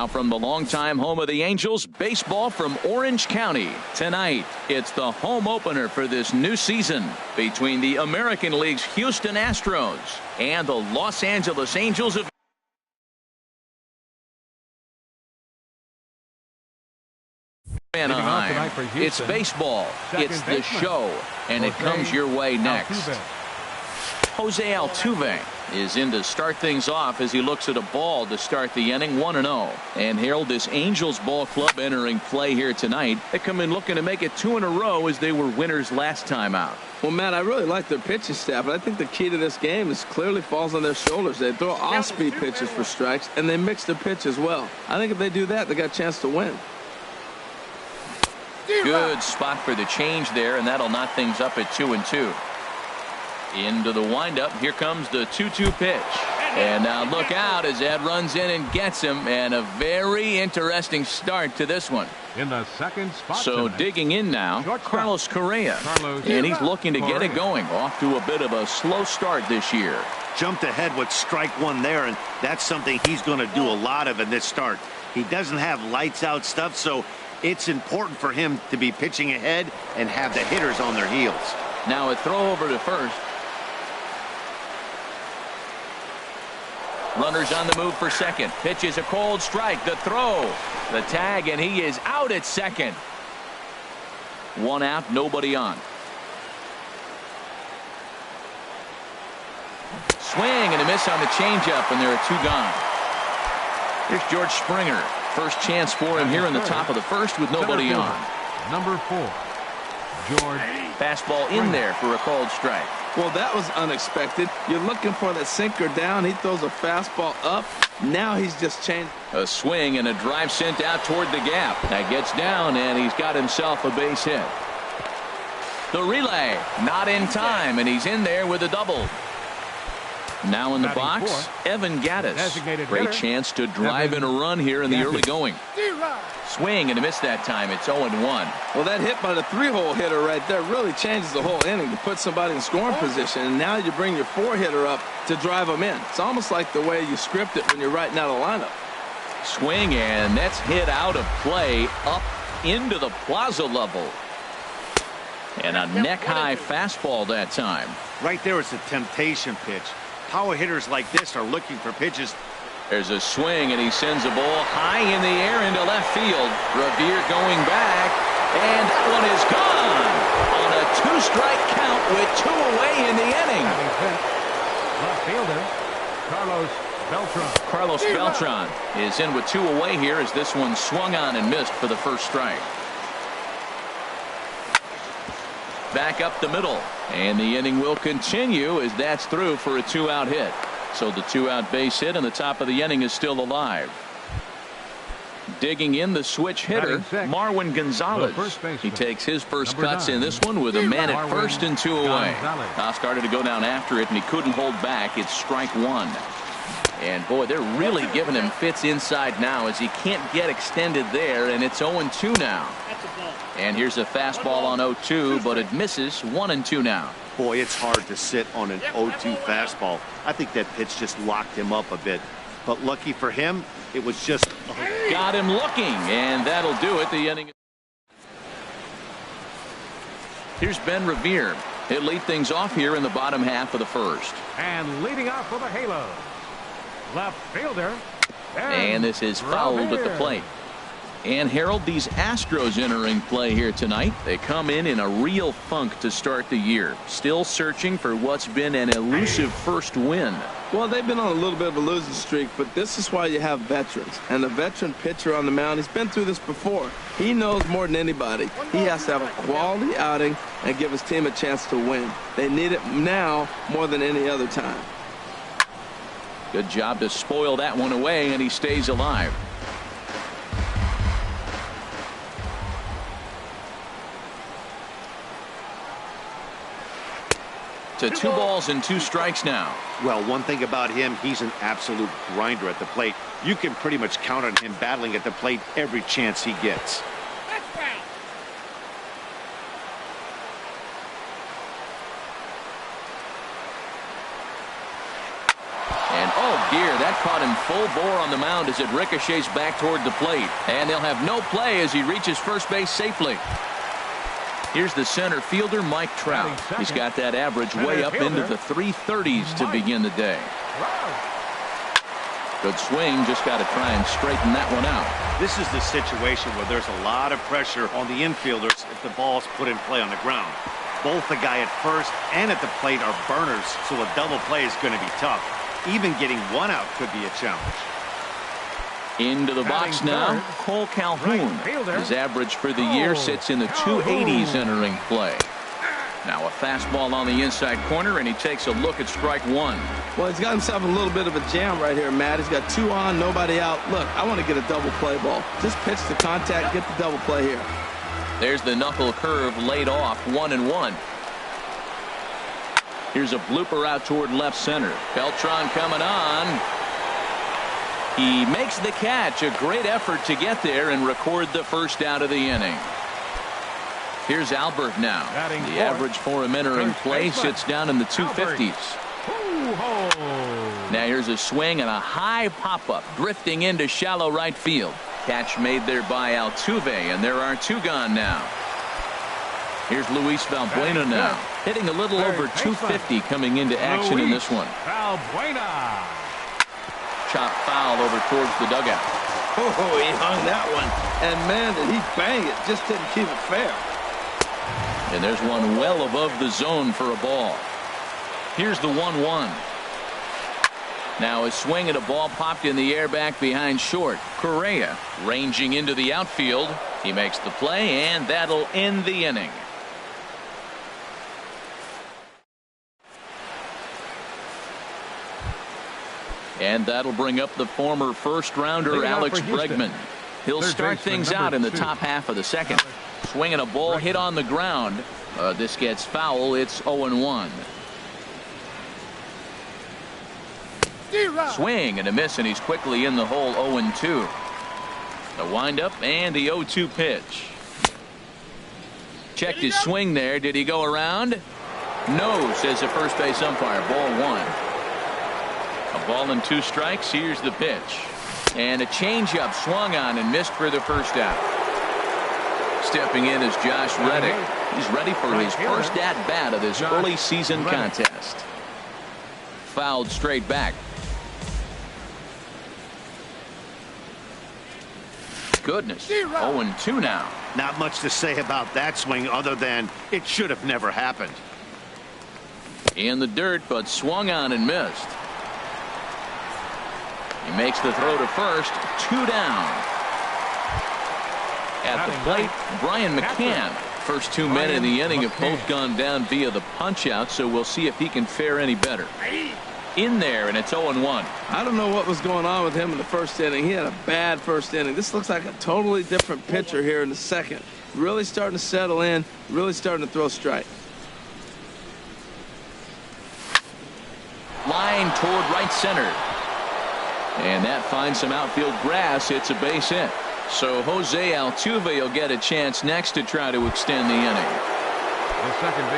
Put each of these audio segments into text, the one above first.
Now from the longtime home of the Angels, baseball from Orange County. Tonight, it's the home opener for this new season between the American League's Houston Astros and the Los Angeles Angels of Anaheim. It's baseball. It's the show, and it comes your way next. Jose Altuve is in to start things off as he looks at a ball to start the inning, 1-0. And Harold, this Angels ball club entering play here tonight. They come in looking to make it 2 in a row as they were winners last time out. Well, Matt, I really like their pitching staff, but I think the key to this game is clearly falls on their shoulders. They throw off-speed pitches for strikes, and they mix their pitch as well. I think if they do that, they got a chance to win. Good spot for the change there, and that'll knock things up at 2-2. Into the windup. Here comes the 2-2 pitch. And now look out as Ed runs in and gets him. And a very interesting start to this one. In the second spot. So tonight, digging in now, Carlos Correa. And he's looking to get it going. Off to a bit of a slow start this year. Jumped ahead with strike one there, and that's something he's going to do a lot of in this start. He doesn't have lights out stuff, so it's important for him to be pitching ahead and have the hitters on their heels. Now a throw over to first. Runners on the move for second. Pitch is a cold strike. The throw. The tag, and he is out at second. 1 out, nobody on. Swing and a miss on the changeup, and there are 2 gone. Here's George Springer. First chance for him here in the top of the first with nobody on. Number 4, George. Fastball in there for a cold strike. Well, that was unexpected. You're looking for that sinker down. He throws a fastball up. Now he's just changed. A swing and a drive sent out toward the gap. That gets down, and he's got himself a base hit. The relay, not in time, and he's in there with a double. Now in the box, Evan Gattis. Great chance to drive in a run here in the early going. Swing and a miss that time. It's 0-1. Well, that hit by the 3-hole hitter right there really changes the whole inning to put somebody in scoring position. And now you bring your 4-hitter up to drive them in. It's almost like the way you script it when you're writing out a lineup. Swing, and that's hit out of play up into the plaza level. And a neck-high fastball that time. Right there is a temptation pitch. Power hitters like this are looking for pitches. There's a swing, and he sends a ball high in the air into left field. Revere going back, and that one is gone on a 2-strike count with 2 away in the inning. Left fielder, Carlos Beltran is in with 2 away here as this one swung on and missed for the first strike. Back up the middle, and the inning will continue as that's through for a 2-out hit. So the 2-out base hit, and the top of the inning is still alive. Digging in the switch hitter, Marwin Gonzalez. He takes his first cuts in this one with a man at first and 2 away. Now started to go down after it, and he couldn't hold back. It's strike 1. And boy, they're really giving him fits inside now as he can't get extended there, and it's 0-2 now. And here's a fastball on 0-2, but it misses. 1-2 now. Boy, it's hard to sit on an 0-2 fastball. I think that pitch just locked him up a bit. But lucky for him, it was just... Got him looking, and that'll do it. The inning. Here's Ben Revere. He'll lead things off here in the bottom half of the first. And leading off for the Halo, left fielder. And this is fouled at the plate. And Harold, these Astros entering play here tonight. They come in a real funk to start the year. Still searching for what's been an elusive first win. Well, they've been on a little bit of a losing streak, but this is why you have veterans. And the veteran pitcher on the mound, he's been through this before. He knows more than anybody. He has to have a quality outing and give his team a chance to win. They need it now more than any other time. Good job to spoil that one away, and he stays alive. To 2 balls and 2 strikes now. Well, one thing about him, he's an absolute grinder at the plate. You can pretty much count on him battling at the plate every chance he gets. And oh dear, that caught him full bore on the mound as it ricochets back toward the plate. And they'll have no play as he reaches first base safely. Here's the center fielder, Mike Trout. He's got that average way up into the 330s to begin the day. Good swing, just got to try and straighten that one out. This is the situation where there's a lot of pressure on the infielders if the ball's put in play on the ground. Both the guy at first and at the plate are burners, so a double play is going to be tough. Even getting one out could be a challenge. Into the box now, Cole Calhoun. His average for the year sits in the 280s entering play. Now a fastball on the inside corner, and he takes a look at strike one. Well, he's got himself a little bit of a jam right here, Matt. He's got 2 on, nobody out. Look, I want to get a double play ball. Just pitch the contact, get the double play here. There's the knuckle curve laid off, 1-1. Here's a blooper out toward left center. Beltran coming on. He makes the catch. A great effort to get there and record the first out of the inning. Here's Albert now. The average for him entering play sits down in the 250s. Now here's a swing and a high pop-up drifting into shallow right field. Catch made there by Altuve, and there are 2 gone now. Here's Luis Valbuena now, hitting a little over 250 coming into action in this one. Valbuena. Chop foul over towards the dugout. Oh, he hung that one. And, man, did he bang it. Just didn't keep it fair. And there's one well above the zone for a ball. Here's the 1-1. Now a swing at a ball popped in the air back behind short. Correa ranging into the outfield. He makes the play, and that'll end the inning. And that'll bring up the former first-rounder Alex Bregman. He'll start things out in the top half of the second. Swinging a ball hit on the ground. This gets foul. It's 0-1. Swing and a miss, and he's quickly in the hole. 0-2. The windup and the 0-2 pitch. Checked his swing there. Did he go around? No, says the first base umpire. Ball 1. A ball and 2 strikes. Here's the pitch. And a changeup swung on and missed for the first out. Stepping in is Josh Reddick. He's ready for his first at-bat of this early season contest. Fouled straight back. Goodness. 0-2 now. Not much to say about that swing other than it should have never happened. In the dirt, but swung on and missed. He makes the throw to first. 2 down. At the plate, Brian McCann. First 2 men in the inning have both gone down via the punch-out, so we'll see if he can fare any better. In there, and it's 0-1. I don't know what was going on with him in the first inning. He had a bad first inning. This looks like a totally different pitcher here in the second. Really starting to settle in, really starting to throw strikes. Line toward right center. And that finds some outfield grass. It's a base hit. So Jose Altuve will get a chance next to try to extend the inning.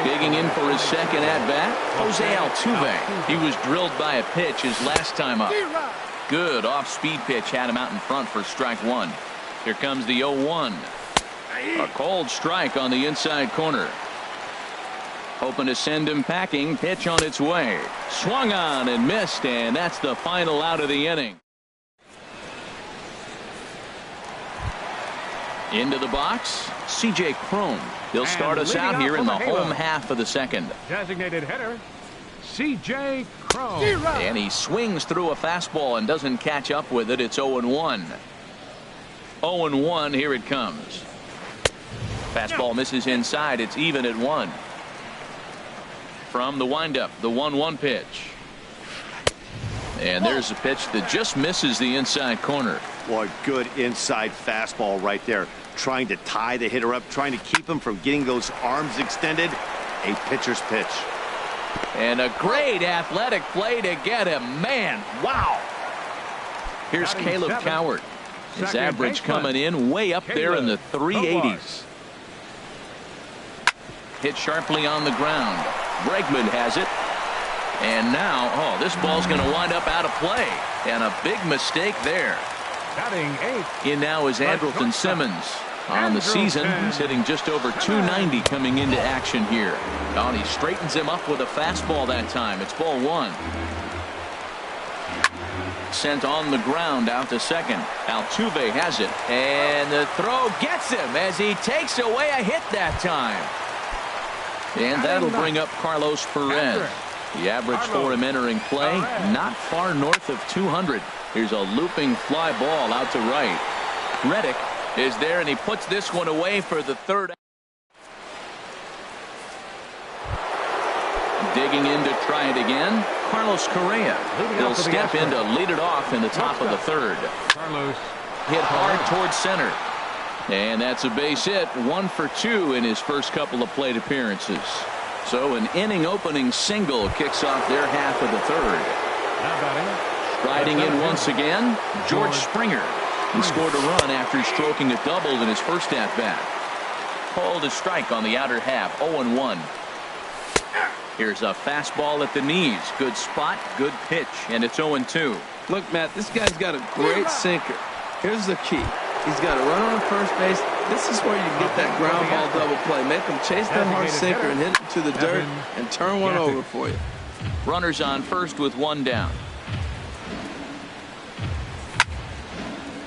Digging in for his second at-bat, Jose Altuve. He was drilled by a pitch his last time up. Good off-speed pitch had him out in front for strike 1. Here comes the 0-1. A cold strike on the inside corner. Hoping to send him packing. Pitch on its way. Swung on and missed, and that's the final out of the inning. Into the box, C.J. Cron. He'll start us out here in the home half of the second. Designated hitter, C.J. Cron. And he swings through a fastball and doesn't catch up with it. It's 0-1. 0-1, here it comes. Fastball misses inside. It's even at 1. From the windup, the 1-1 pitch. And there's a pitch that just misses the inside corner. Boy, good inside fastball right there. Trying to tie the hitter up, trying to keep him from getting those arms extended. A pitcher's pitch. And a great athletic play to get him. Man, wow. Here's Caleb Cowart. His average coming in way up there in the 380s. Hit sharply on the ground. Bregman has it. And now, oh, this ball's going to wind up out of play. And a big mistake there. Batting 8. In now is Andrelton Simmons. On the season, he's hitting just over 290 coming into action here. Oh, and he straightens him up with a fastball that time. It's ball 1. Sent on the ground out to second. Altuve has it. And the throw gets him as he takes away a hit that time. And that'll bring up Carlos Perez. The average for him entering play, not far north of 200. Here's a looping fly ball out to right. Reddick is there, and he puts this one away for the third. Digging in to try it again, Carlos Correa. He'll step in to lead it off in the top of the third. Carlos hit hard towards center. And that's a base hit, 1 for 2 in his first couple of plate appearances. So an inning opening single kicks off their half of the third. Striding in once again, George Springer. He scored a run after stroking a double in his first at bat. Called a strike on the outer half, 0-1. Here's a fastball at the knees. Good spot, good pitch, and it's 0-2. Look, Matt, this guy's got a great sinker. Here's the key. He's got a runner on first base. This is where you get that ground ball double play. Make him chase that hard sinker and hit it to the dirt and turn one over for you. Runners on first with 1 down.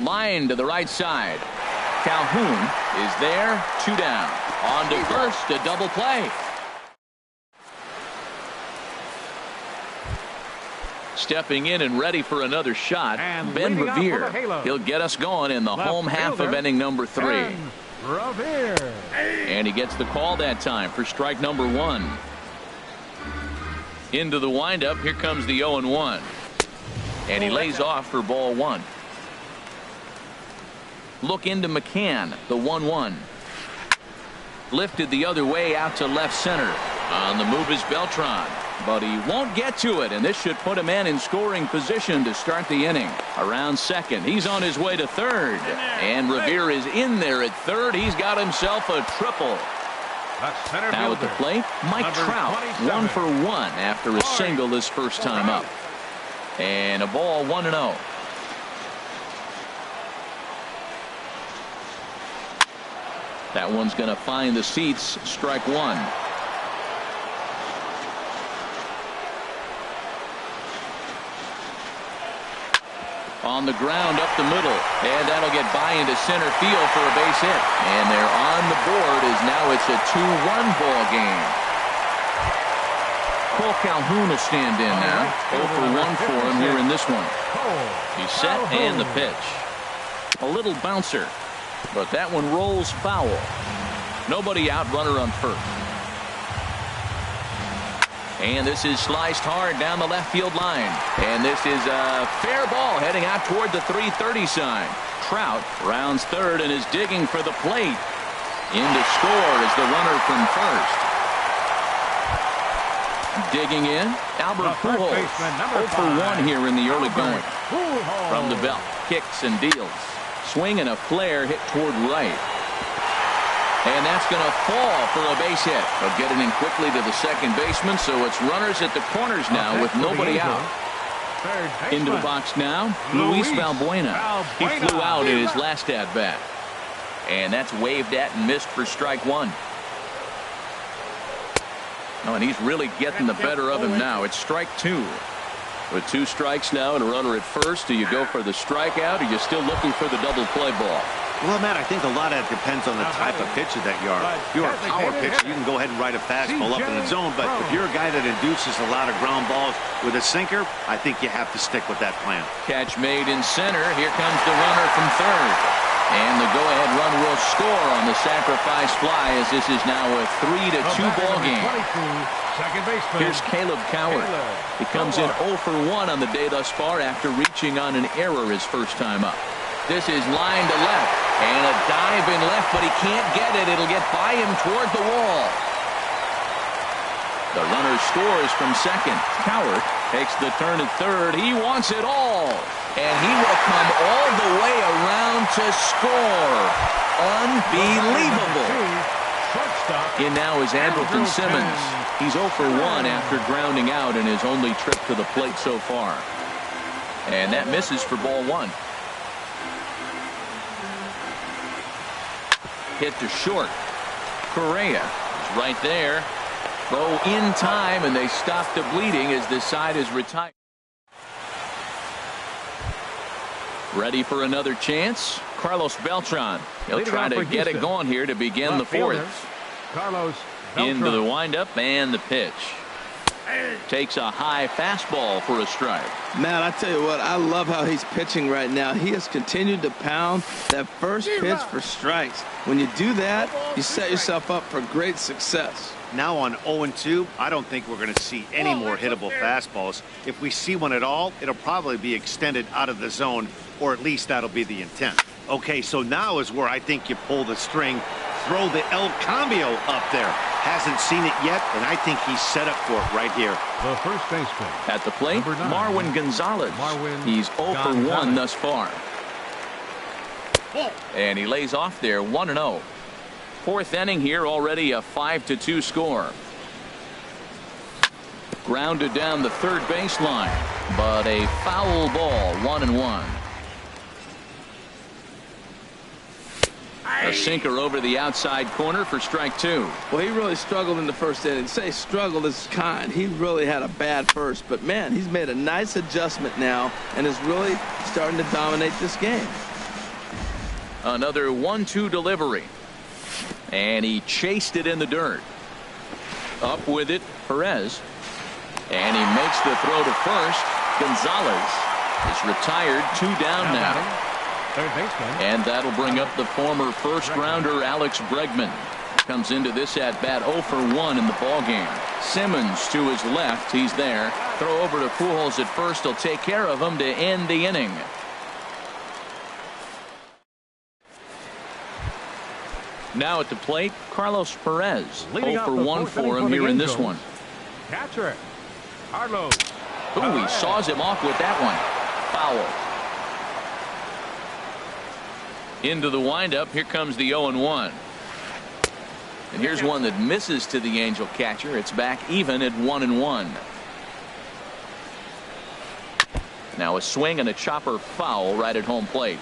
Line to the right side. Calhoun is there, 2 down. On to first, a double play. Stepping in and ready for another shot, and Ben Revere. He'll get us going in the home half of inning number 3. Revere. And he gets the call that time for strike number 1. Into the windup, here comes the 0-1. And he lays off for ball 1. Look into McCann, the 1-1. Lifted the other way out to left center. On the move is Beltran, but he won't get to it, and this should put a man in scoring position to start the inning. Around second, he's on his way to third, and Revere is in there at third. He's got himself a triple. Now at the plate, Mike Trout, 1 for 1 after a single his first time up. And a ball, 1-0. That one's going to find the seats, strike 1. On the ground up the middle, and that'll get by into center field for a base hit. And they're on the board as now it's a 2-1 ball game. Cole Calhoun will stand in now. 0 for 1 for him here in this one. He's set and the pitch. A little bouncer, but that one rolls foul. Nobody out, runner on first. And this is sliced hard down the left field line. And this is a fair ball heading out toward the 330 sign. Trout rounds third and is digging for the plate. In to score is the runner from first. Digging in, Albert Pujols. 0 for 1 here in the early going. From the belt, kicks and deals. Swing and a flare hit toward right. And that's going to fall for a base hit. They'll get it in quickly to the second baseman, so it's runners at the corners now with nobody out. Into the box now, Luis Valbuena. He flew out in his last at-bat. And that's waved at and missed for strike 1. Oh, and he's really getting the better of him now. It's strike 2. With 2 strikes now and a runner at first, do you go for the strikeout, or are you still looking for the double play ball? Well, Matt, I think a lot of it depends on the type of pitcher that you are. If you're a power pitcher, you can go ahead and ride a fastball up in the zone. But if you're a guy that induces a lot of ground balls with a sinker, I think you have to stick with that plan. Catch made in center. Here comes the runner from third. And the go-ahead run will score on the sacrifice fly, as this is now a 3-2 ball game. Here's Caleb Coward. He comes in 0 for 1 on the day thus far after reaching on an error his first time up. This is line to left, and a dive in left, but he can't get it. It'll get by him toward the wall. The runner scores from second. Coward takes the turn at third. He wants it all, and he will come all the way around to score. Unbelievable. Shortstop. In now is Andrelton Simmons. He's 0 for 1 after grounding out in his only trip to the plate so far. And that misses for ball 1. Hit to short. Correa is right there. Throw in time, and they stop the bleeding as this side is retired. Ready for another chance. Carlos Beltran. He'll try to get it going here to begin the fourth. Carlos Beltran. Into the windup and the pitch. Takes a high fastball for a strike. Man, I tell you what, I love how he's pitching right now. He has continued to pound that first pitch for strikes. When you do that, you set yourself up for great success. Now on 0-2, I don't think we're going to see any more hittable fastballs. If we see one at all, it'll probably be extended out of the zone, or at least that'll be the intent. Okay, so now is where I think you pull the string, throw the El Cambio up there. Hasn't seen it yet, and I think he's set up for it right here. The first baseman. At the plate, Marwin Gonzalez. He's 0 for 1 thus far. And he lays off there 1-0. Fourth inning here, already a 5-2 score. Grounded down the third baseline, but a foul ball, 1-1. A sinker over the outside corner for strike 2. Well, he really struggled in the first inning. Say struggled is kind. He really had a bad first, but man, he's made a nice adjustment now and is really starting to dominate this game. Another 1-2 delivery. And he chased it in the dirt. Up with it, Perez. And he makes the throw to first. Gonzalez is retired, 2 down now. Third baseman. And that'll bring up the former first-rounder Alex Bregman. Comes into this at-bat 0 for 1 in the ballgame. Simmons to his left. He's there. Throw over to Pujols at first. He'll take care of him to end the inning. Now at the plate, Carlos Perez. 0 for 1 for him here in this one. Catcher, Carlos. Ooh, he saws him off with that one. Foul. Into the windup. Here comes the 0-1. And here's one that misses to the Angel catcher. It's back even at 1-1. Now a swing and a chopper foul right at home plate.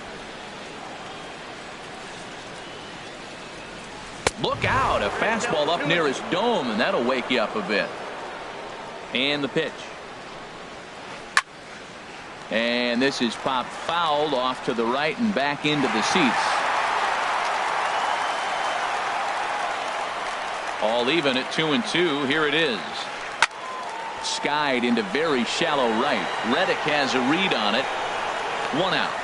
Look out, a fastball up near his dome, and that'll wake you up a bit. And the pitch. And this is popped fouled off to the right and back into the seats. All even at 2-2. Here it is. Skied into very shallow right. Reddick has a read on it. 1 out.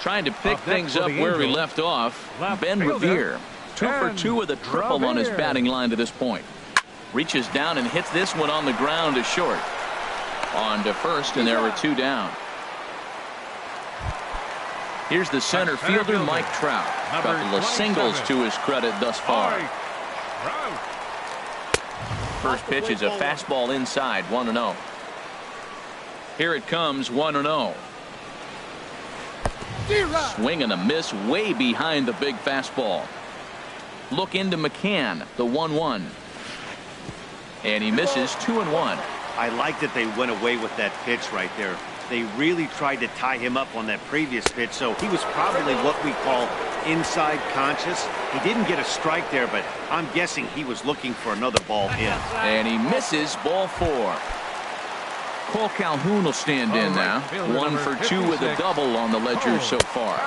Trying to pick things up where he left off. Ben Revere. 2 for 2 with a triple on his batting line to this point. Reaches down and hits this one on the ground to short. On to first, and there were 2 down. Here's the center fielder, Mike Trout. A couple of singles to his credit thus far. First pitch is a fastball inside, 1-0. Here it comes, 1-0. Swing and a miss way behind the big fastball. Look into McCann, the 1-1. And he misses 2-1. I like that they went away with that pitch right there. They really tried to tie him up on that previous pitch, so he was probably what we call inside conscious. He didn't get a strike there, but I'm guessing he was looking for another ball in. And he misses ball 4. Cole Calhoun will stand in now. 1 for 2 with a double on the ledger so far.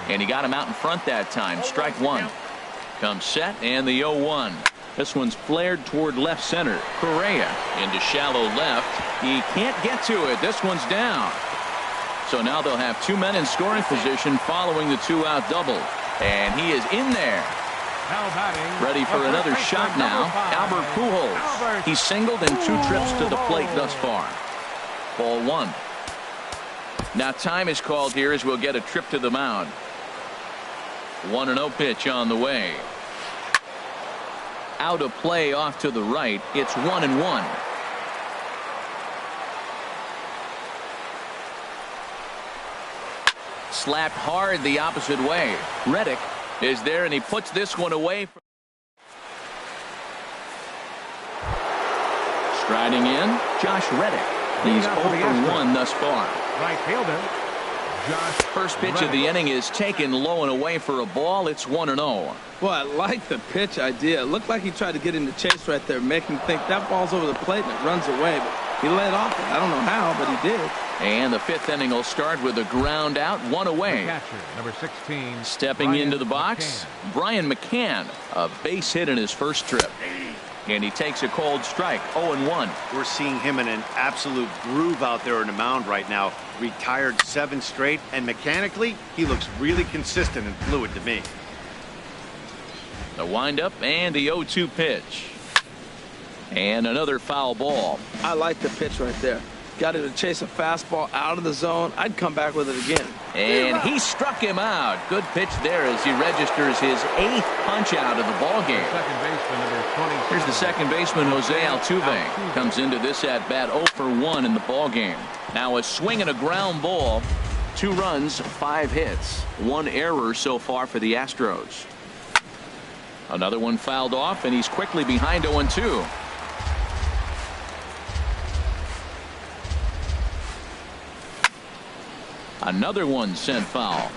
And he got him out in front that time. Strike 1. Comes set and the 0-1. This one's flared toward left center. Correa into shallow left. He can't get to it. This one's down. So now they'll have 2 men in scoring position following the 2-out double. And he is in there. Ready for another shot now. Albert Pujols. He's singled in 2 trips to the plate thus far. Ball 1. Now time is called here as we'll get a trip to the mound. 1-0 pitch on the way. Out of play off to the right. It's 1-1. slapped hard the opposite way. Reddick is there, and he puts this one away. Striding in, Josh Reddick. He's 0 for 1 thus far. Right fielder, Josh First pitch Reddick. of the inning is taken low and away for a ball. It's 1-0. Well, I like the pitch idea. It looked like he tried to get him to chase right there, make him think that ball's over the plate and it runs away. But he let off it. I don't know how, but he did. And the fifth inning will start with a ground out, one away. The catcher, number 16. Stepping Brian into the box, McCann. Brian McCann, a base hit in his first trip. And he takes a cold strike, 0-1. We're seeing him in an absolute groove out there on the mound right now. Retired 7 straight, and mechanically, he looks really consistent and fluid to me. The windup and the 0-2 pitch. And another foul ball. I like the pitch right there. Got him to chase a fastball out of the zone. I'd come back with it again. And he struck him out. Good pitch there as he registers his 8th punch out of the ball game. Second baseman, number 20. Here's the second baseman, Jose Altuve. Comes into this at bat 0 for 1 in the ball game. Now a swing and a ground ball. 2 runs, 5 hits, 1 error so far for the Astros. Another one fouled off, and he's quickly behind 0-2. Another one sent foul.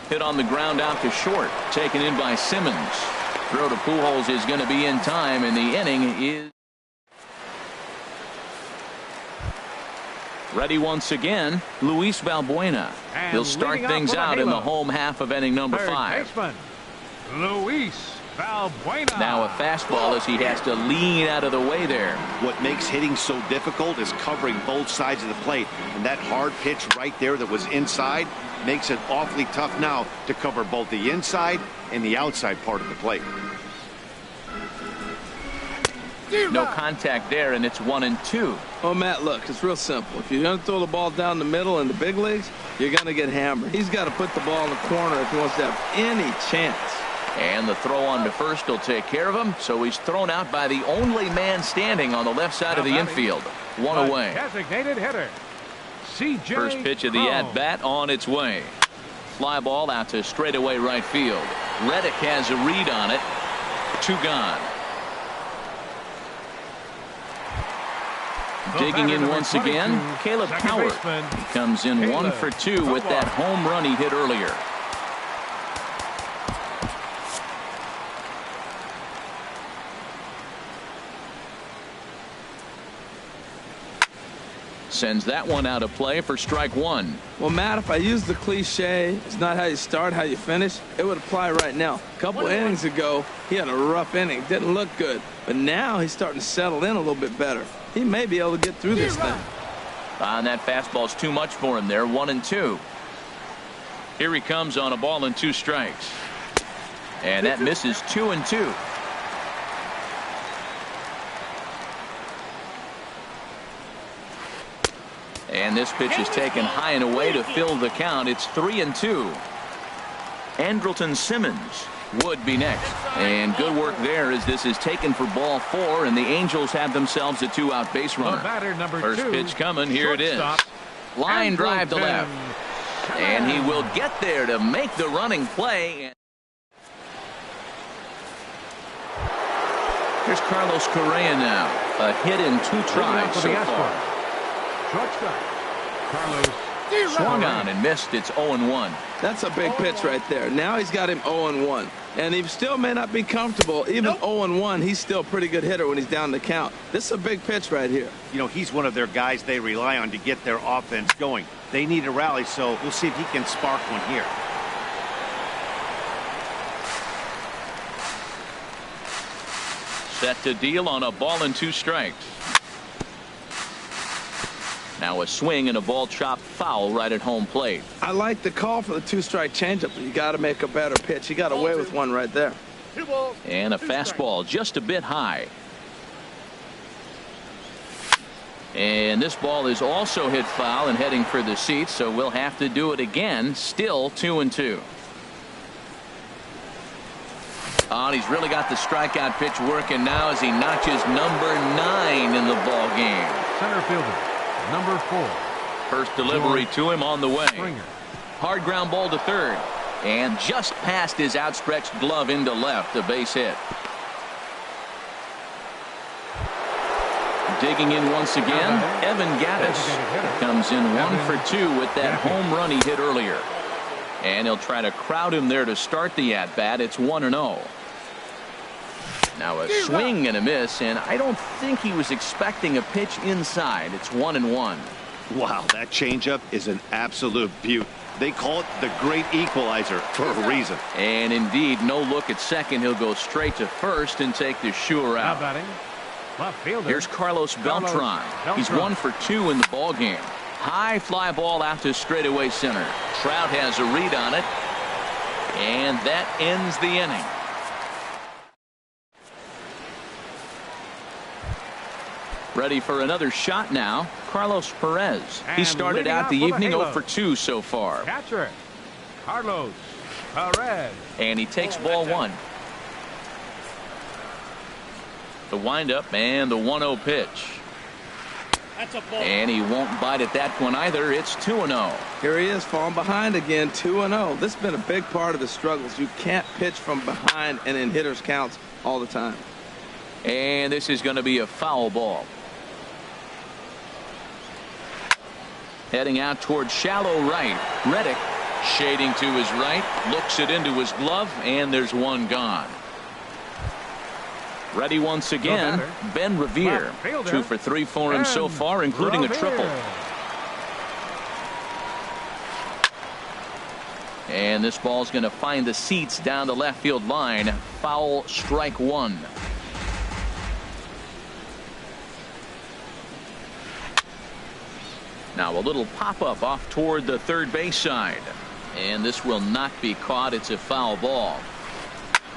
Hit on the ground out to short. Taken in by Simmons. Throw to Pujols is going to be in time, and the inning is ready once again. Luis Valbuena. And He'll start leading things off for the out in the Halo. home half of inning number Third 5. baseman, Luis Valbuena. Now a fastball as he has to lean out of the way there. What makes hitting so difficult is covering both sides of the plate, and that hard pitch right there that was inside makes it awfully tough now to cover both the inside and the outside part of the plate. No contact there, and it's 1-2. Oh, Matt, look, it's real simple. If you're going to throw the ball down the middle in the big leagues, you're going to get hammered. He's got to put the ball in the corner if he wants to have any chance. And the throw on to first will take care of him, so he's thrown out by the only man standing on the left side of the infield. 1 away. Designated hitter, C.J. First pitch of the at-bat on its way. Fly ball out to straightaway right field. Reddick has a read on it. 2 gone. Digging in once again, Caleb Coward. He comes in 1 for 2 with that home run he hit earlier. Sends that one out of play for strike 1. Well, Matt, if I use the cliche, it's not how you start, how you finish, it would apply right now. A couple innings ago, he had a rough inning. Didn't look good. But now he's starting to settle in a little bit better. He may be able to get through this thing. And that fastball's too much for him there. 1-2. Here he comes on a ball and 2 strikes. And that misses 2-2. And this pitch is taken high and away to fill the count. It's 3-2. Andrelton Simmons would be next. And good work there as this is taken for ball 4, and the Angels have themselves a 2-out base runner. Batter number First 2, pitch coming. Here it is. shortstop, Line drive to Andrelton left. And he will get there to make the running play. Here's Carlos Correa now. A hit in 2 tries so far. Shortstop, Carlos Swung on and missed. It's 0-1. That's a big pitch right there. Now he's got him 0-1. And he still may not be comfortable. Even 0-1, he's still a pretty good hitter when he's down the count. This is a big pitch right here. You know, he's one of their guys they rely on to get their offense going. They need a rally, so we'll see if he can spark one here. Set to deal on a ball and 2 strikes. Now a swing and a ball chopped foul right at home plate. I like the call for the 2-strike changeup, but you got to make a better pitch. He got away with one right there. And a fastball just a bit high. And this ball is also hit foul and heading for the seats, so we'll have to do it again. Still 2-2. Oh, and he's really got the strikeout pitch working now as he notches number 9 in the ball game. Center fielder, number 4. First delivery to him on the way. Springer. Hard ground ball to third. And just past his outstretched glove into left, a base hit. Digging in once again, Evan Gattis comes in 1 for 2 with that home run he hit earlier. And he'll try to crowd him there to start the at-bat. It's 1-0. Now a swing and a miss, and I don't think he was expecting a pitch inside. It's 1-1. Wow, that changeup is an absolute beaut. They call it the great equalizer for a reason. And indeed, no look at second. He'll go straight to first and take the sure out. Now batting, left fielder. Here's Carlos Beltran. He's 1 for 2 in the ball game. High fly ball out to straightaway center. Trout has a read on it, and that ends the inning. Ready for another shot now, Carlos Perez. He started out the evening 0 for 2 so far. Catcher, Carlos Perez. And he takes ball 1. The windup and the 1-0 pitch. That's a ball. And he won't bite at that one either. It's 2-0. Here he is falling behind again, 2-0. This has been a big part of the struggles. You can't pitch from behind and in hitters counts all the time. And this is going to be a foul ball. Heading out towards shallow right. Reddick shading to his right, looks it into his glove, and there's one gone. Ready once again, Ben Revere. 2 for 3 for him so far, including a triple. And this ball's going to find the seats down the left field line. Foul, strike 1. Now a little pop-up off toward the third base side. And this will not be caught. It's a foul ball.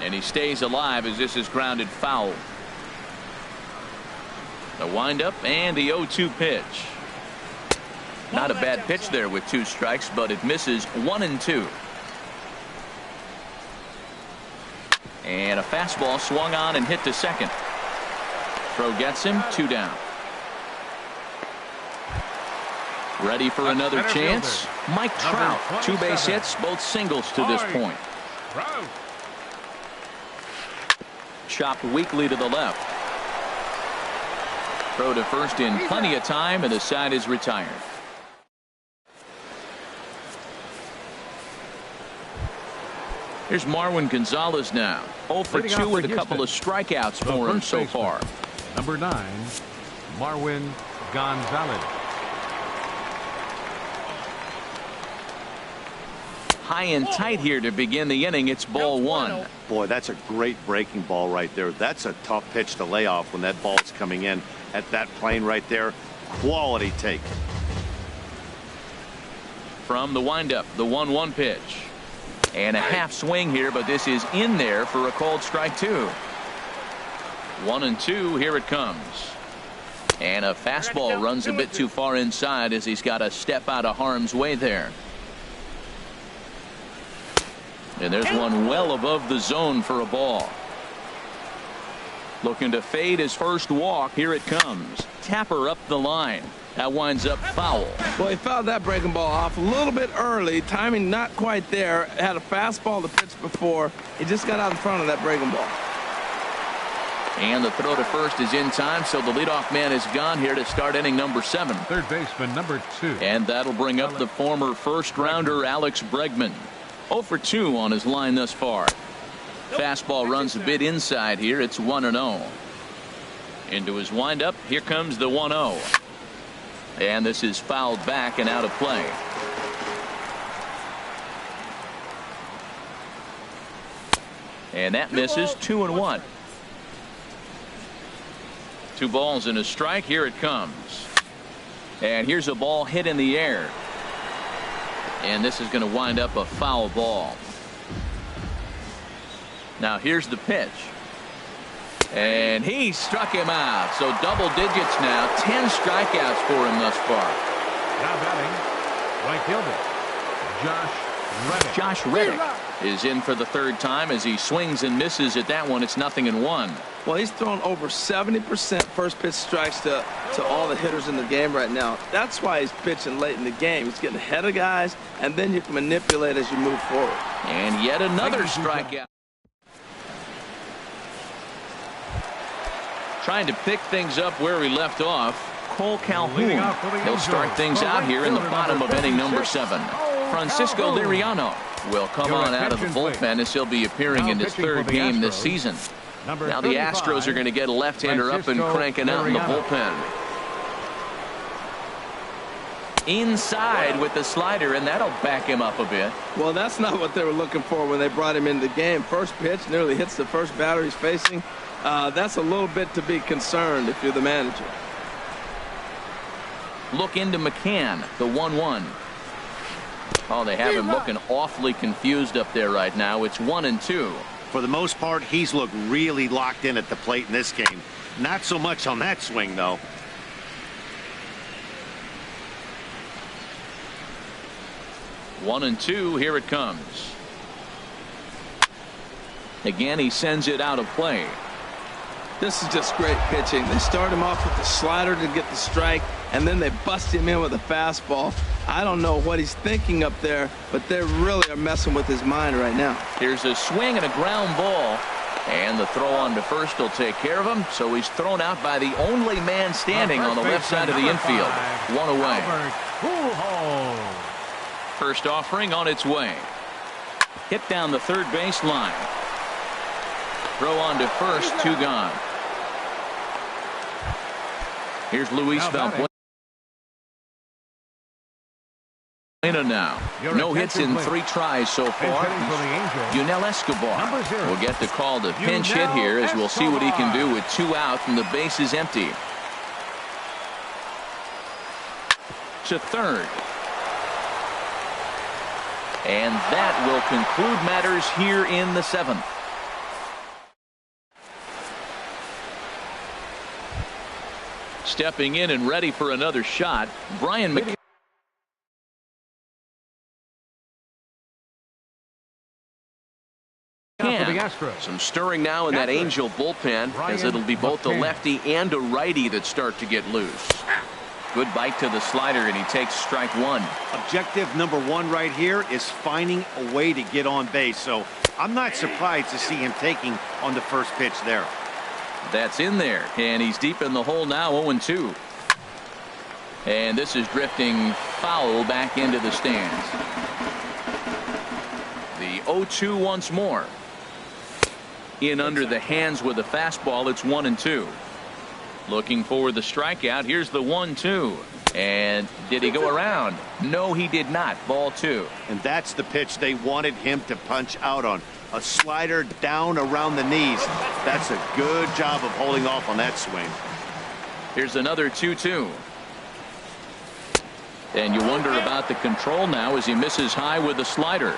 And he stays alive as this is grounded foul. The windup and the 0-2 pitch. Not a bad pitch there with 2 strikes, but it misses 1-2. And a fastball swung on and hit to second. Throw gets him, 2 down. Ready for another chance. Mike Trout, 2 base hits, both singles to this point. Chopped weakly to the left. Throw to first in plenty of time, and the side is retired. Here's Marwin Gonzalez now. 0 for 2 with a couple of strikeouts for him so far. Number 9, Marwin Gonzalez. High and tight here to begin the inning. It's ball 1. Boy, that's a great breaking ball right there. That's a tough pitch to lay off when that ball's coming in at that plane right there. Quality take. From the windup, the 1-1 pitch. And a half swing here, but this is in there for a called strike 2. 1-2, here it comes. And a fastball runs a bit too far inside as he's got to step out of harm's way there. And there's one well above the zone for a ball. Looking to fade his first walk. Here it comes. Tapper up the line. That winds up foul. Well, he fouled that breaking ball off a little bit early. Timing not quite there. Had a fastball to pitch before. He just got out in front of that breaking ball. And the throw to first is in time, so the leadoff man is gone here to start inning number 7. Third baseman number 2. And that'll bring up the former first-rounder Alex Bregman. 0 for 2 on his line thus far. Fastball runs a bit inside here. It's 1-0. Into his windup. Here comes the 1-0. And this is fouled back and out of play. And that misses. 2-1. 2 balls and a strike. Here it comes. And here's a ball hit in the air. And this is going to wind up a foul ball. Now here's the pitch. And he struck him out. So double digits now. 10 strikeouts for him thus far. Now batting, right fielder, Josh Reddick. Josh Reddick. is in for the third time as he swings and misses at that one. It's 0-1. Well, he's thrown over 70% first pitch strikes to all the hitters in the game right now. That's why he's pitching late in the game. He's getting ahead of guys, and then you can manipulate as you move forward. And yet another strikeout. Trying to pick things up where we left off. Cole Calhoun. He'll start things out here in the bottom of inning number 7. Francisco Liriano will come on out of the bullpen as he'll be appearing in his third game this season. Now the Astros are going to get a left-hander up and cranking out in the bullpen. Inside with the slider, and that'll back him up a bit. Well, that's not what they were looking for when they brought him into the game. First pitch nearly hits the first batter he's facing. That's a little bit to be concerned if you're the manager. Look into McCann, the 1-1. Oh, they have him looking awfully confused up there right now. It's 1-2. For the most part, he's looked really locked in at the plate in this game. Not so much on that swing, though. One and two. Here it comes. Again, he sends it out of play. This is just great pitching. They start him off with the slider to get the strike, and then they bust him in with a fastball. I don't know what he's thinking up there, but they really are messing with his mind right now. Here's a swing and a ground ball, and the throw on to first will take care of him. So he's thrown out by the only man standing on the left side of the infield. One away. First offering on its way. Hit down the third base line. Throw on to first, 2 gone. Here's Luis Valbuena now. No hits in 3 tries so far. Yunel Escobar will get the call to pinch hit here as we'll see what he can do with 2 out and the base is empty. To third. And that will conclude matters here in the 7th. Stepping in and ready for another shot, Brian McCann. Some stirring now in that Angel bullpen as it'll be both a lefty and a righty that start to get loose. Good bite to the slider, and he takes strike 1. Objective number 1 right here is finding a way to get on base. So I'm not surprised to see him taking on the first pitch there. That's in there, and he's deep in the hole now, 0-2. And this is drifting foul back into the stands. The 0-2 once more. In under the hands with a fastball, it's 1-2. Looking for the strikeout. Here's the 1-2. And did he go around? No, he did not. Ball 2. And that's the pitch they wanted him to punch out on. A slider down around the knees. That's a good job of holding off on that swing. Here's another 2-2. And you wonder about the control now as he misses high with the slider.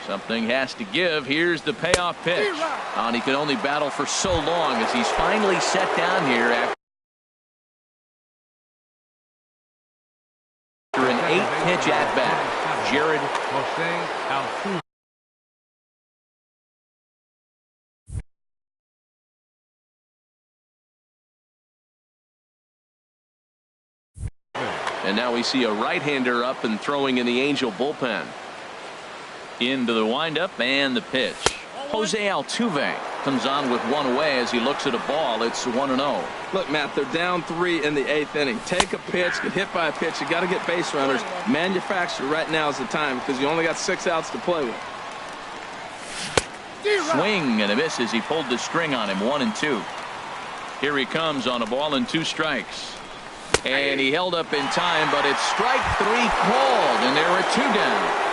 Something has to give. Here's the payoff pitch. And he can only battle for so long as he's finally set down here after an 8-pitch at-bat. Jared Altuve. And now we see a right-hander up and throwing in the Angel bullpen. Into the windup and the pitch. Jose Altuve comes on with 1 away as he looks at a ball. It's 1-0. Look, Matt, they're down 3 in the 8th inning. Take a pitch, get hit by a pitch. You got to get base runners. Manufacture right now is the time because you only got 6 outs to play with. Swing and a miss as he pulled the string on him. 1-2. Here he comes on a ball and 2 strikes. And he held up in time, but it's strike 3 called, and there are 2 down.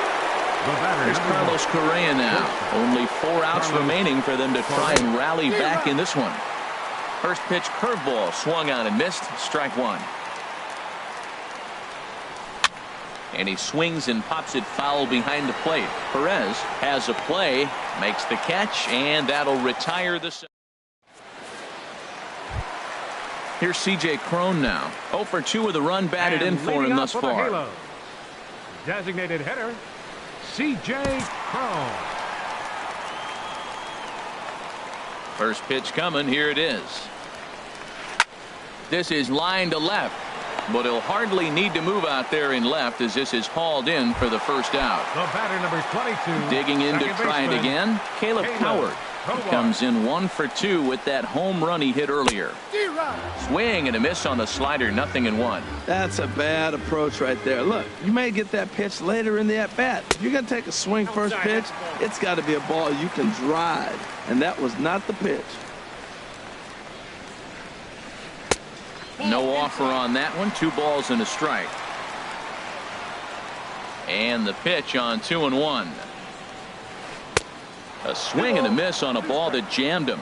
There's Carlos Correa now. Only 4 outs remaining for them to try and rally back in this one. First pitch curveball swung on and missed. Strike 1. And he swings and pops it foul behind the plate. Perez has a play, makes the catch, and that'll retire the. Here's C.J. Cron now. 0 for 2 with a run batted in for him thus far. Designated hitter, C.J. throw. First pitch coming. Here it is. This is line to left, but he'll hardly need to move out there in left as this is hauled in for the first out. The batter, number 22. Digging in to try it again, Caleb Coward. He comes in 1 for 2 with that home run he hit earlier. Swing and a miss on the slider, 0-1. That's a bad approach right there. Look, you may get that pitch later in the at-bat. If you're going to take a swing first pitch, it's got to be a ball you can drive, and that was not the pitch. No offer on that one. 2 balls and a strike. And the pitch on 2-1. A swing and a miss on a ball that jammed him.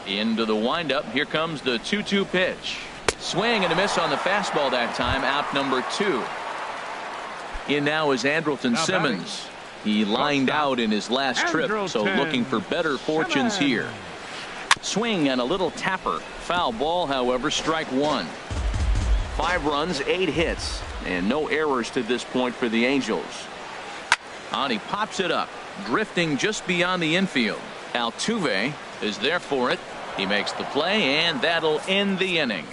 Into the windup. Here comes the 2-2 pitch. Swing and a miss on the fastball that time. Out number 2. In now is Andrelton Simmons. He lined out in his last trip, so looking for better fortunes here. Swing and a little tapper. Foul ball, however, strike 1. 5 runs, 8 hits, and no errors to this point for the Angels. And he pops it up, drifting just beyond the infield. Altuve is there for it. He makes the play, and that'll end the inning.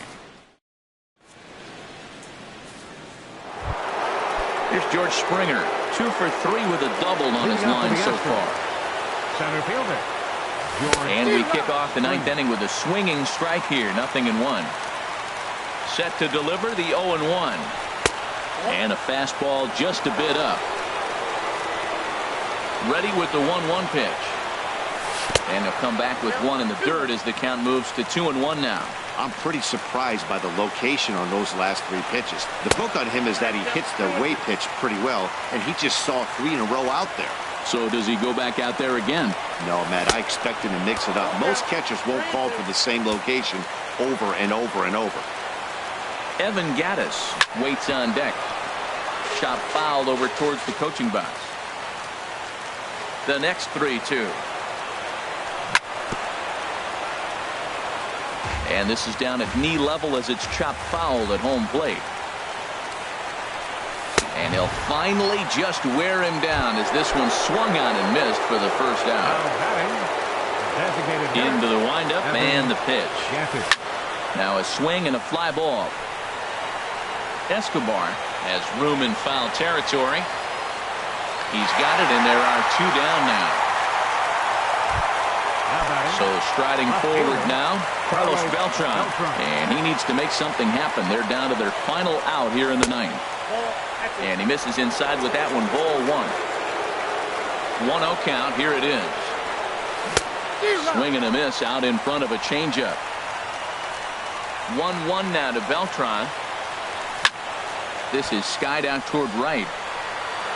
Here's George Springer, 2 for 3 with a double on his line so far. Center fielder. And we kick off the 9th inning with a swinging strike here, 0-1. Set to deliver the 0-1. And a fastball just a bit up. Ready with the 1-1 pitch. And he'll come back with 1 in the dirt as the count moves to 2-1 now. I'm pretty surprised by the location on those last 3 pitches. The book on him is that he hits the way pitch pretty well, and he just saw 3 in a row out there. So does he go back out there again? No, Matt, I expect him to mix it up. Most catchers won't call for the same location over and over and over. Evan Gattis waits on deck. Shot fouled over towards the coaching box. The next 3-2. And this is down at knee level as it's chopped foul at home plate. And he'll finally just wear him down as this one swung on and missed for the first out. Into the windup and the pitch. Now a swing and a fly ball. Escobar has room in foul territory. He's got it, and there are 2 down now. So striding forward now, Carlos Beltran. And he needs to make something happen. They're down to their final out here in the 9th. And he misses inside with that one. Ball 1. 1-0 count. Here it is. Swing and a miss out in front of a changeup. 1-1 now to Beltran. This is skied out toward right.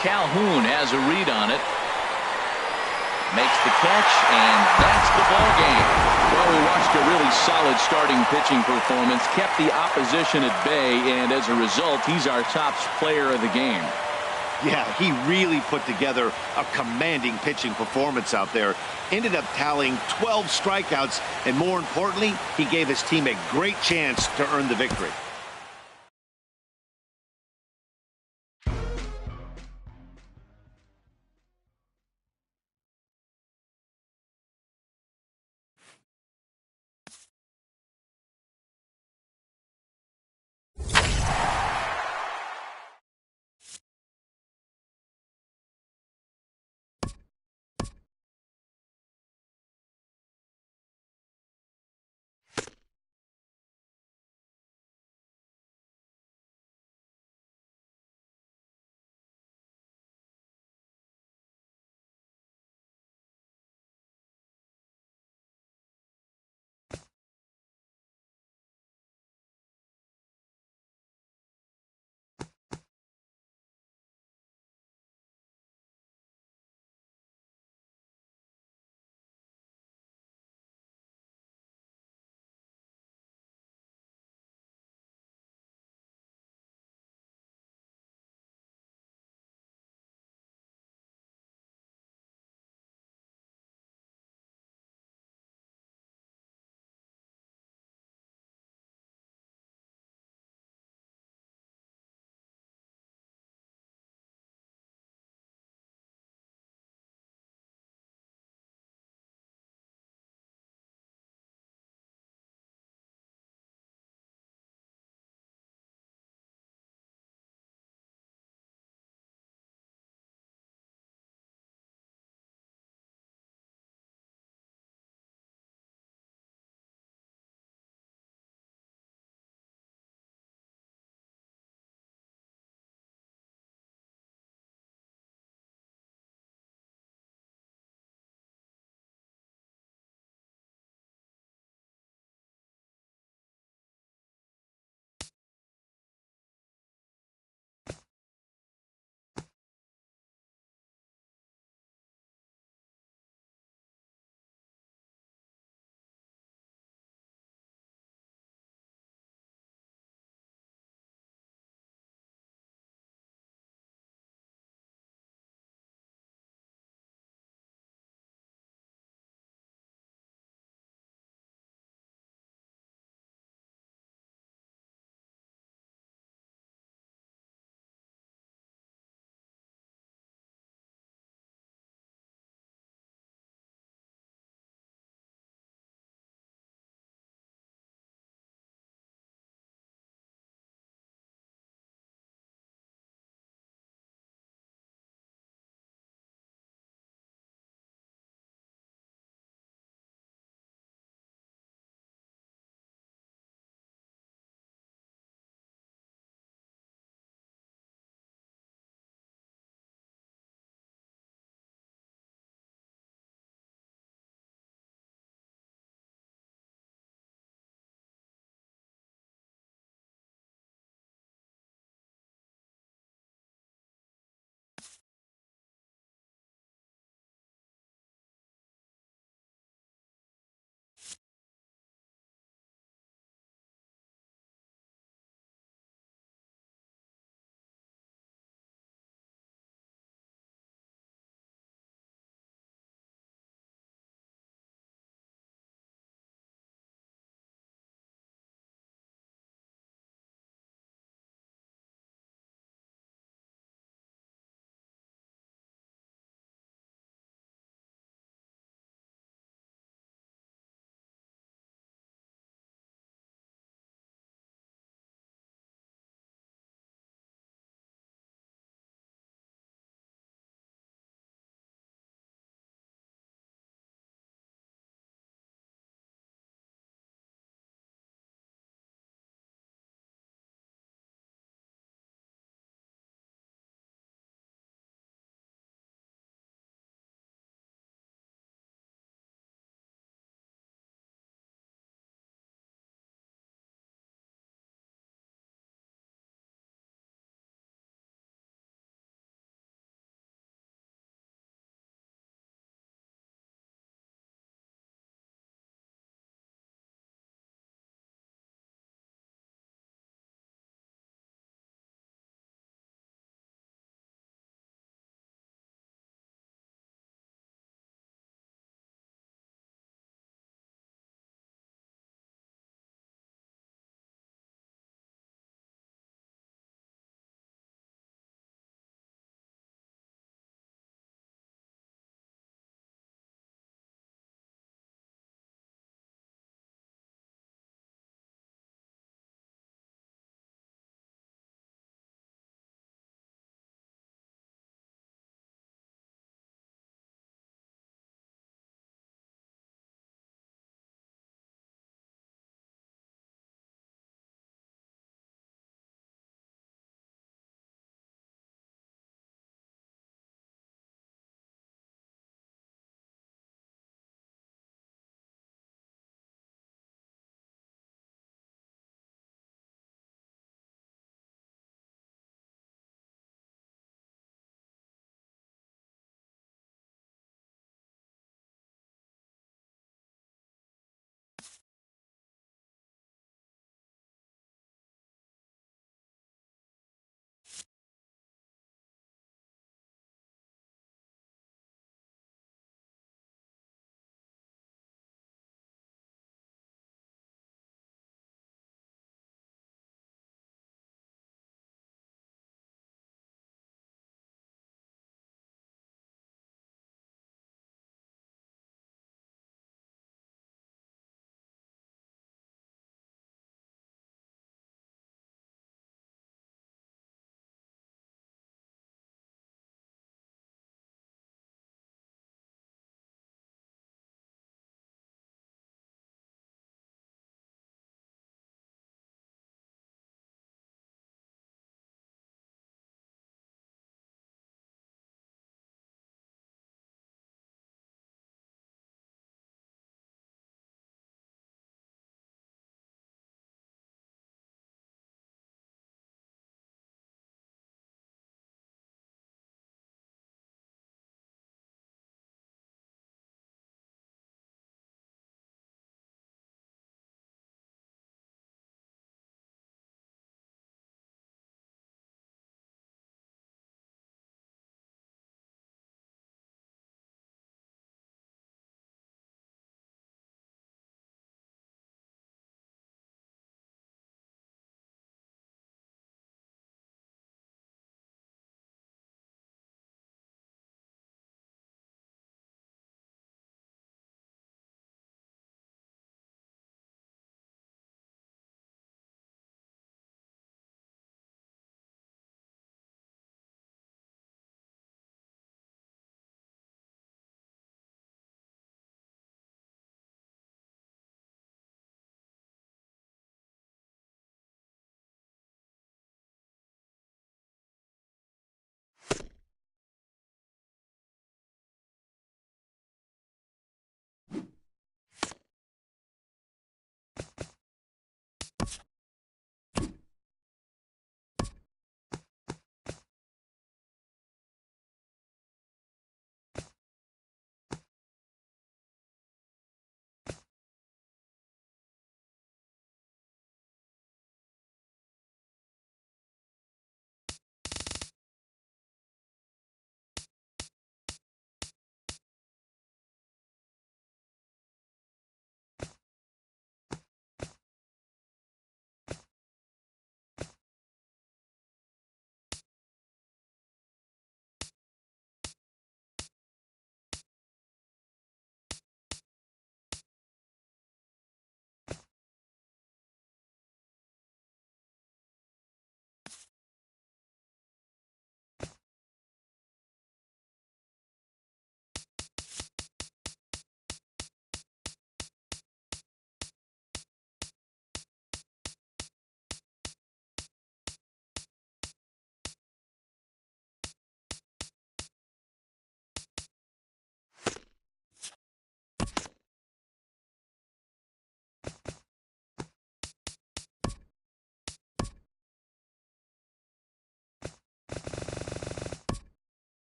Calhoun has a read on it. Makes the catch, and that's the ball game. Well, we watched a really solid starting pitching performance, kept the opposition at bay, and as a result, he's our top player of the game. Yeah, he really put together a commanding pitching performance out there. Ended up tallying 12 strikeouts, and more importantly, he gave his team a great chance to earn the victory.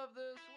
love this world.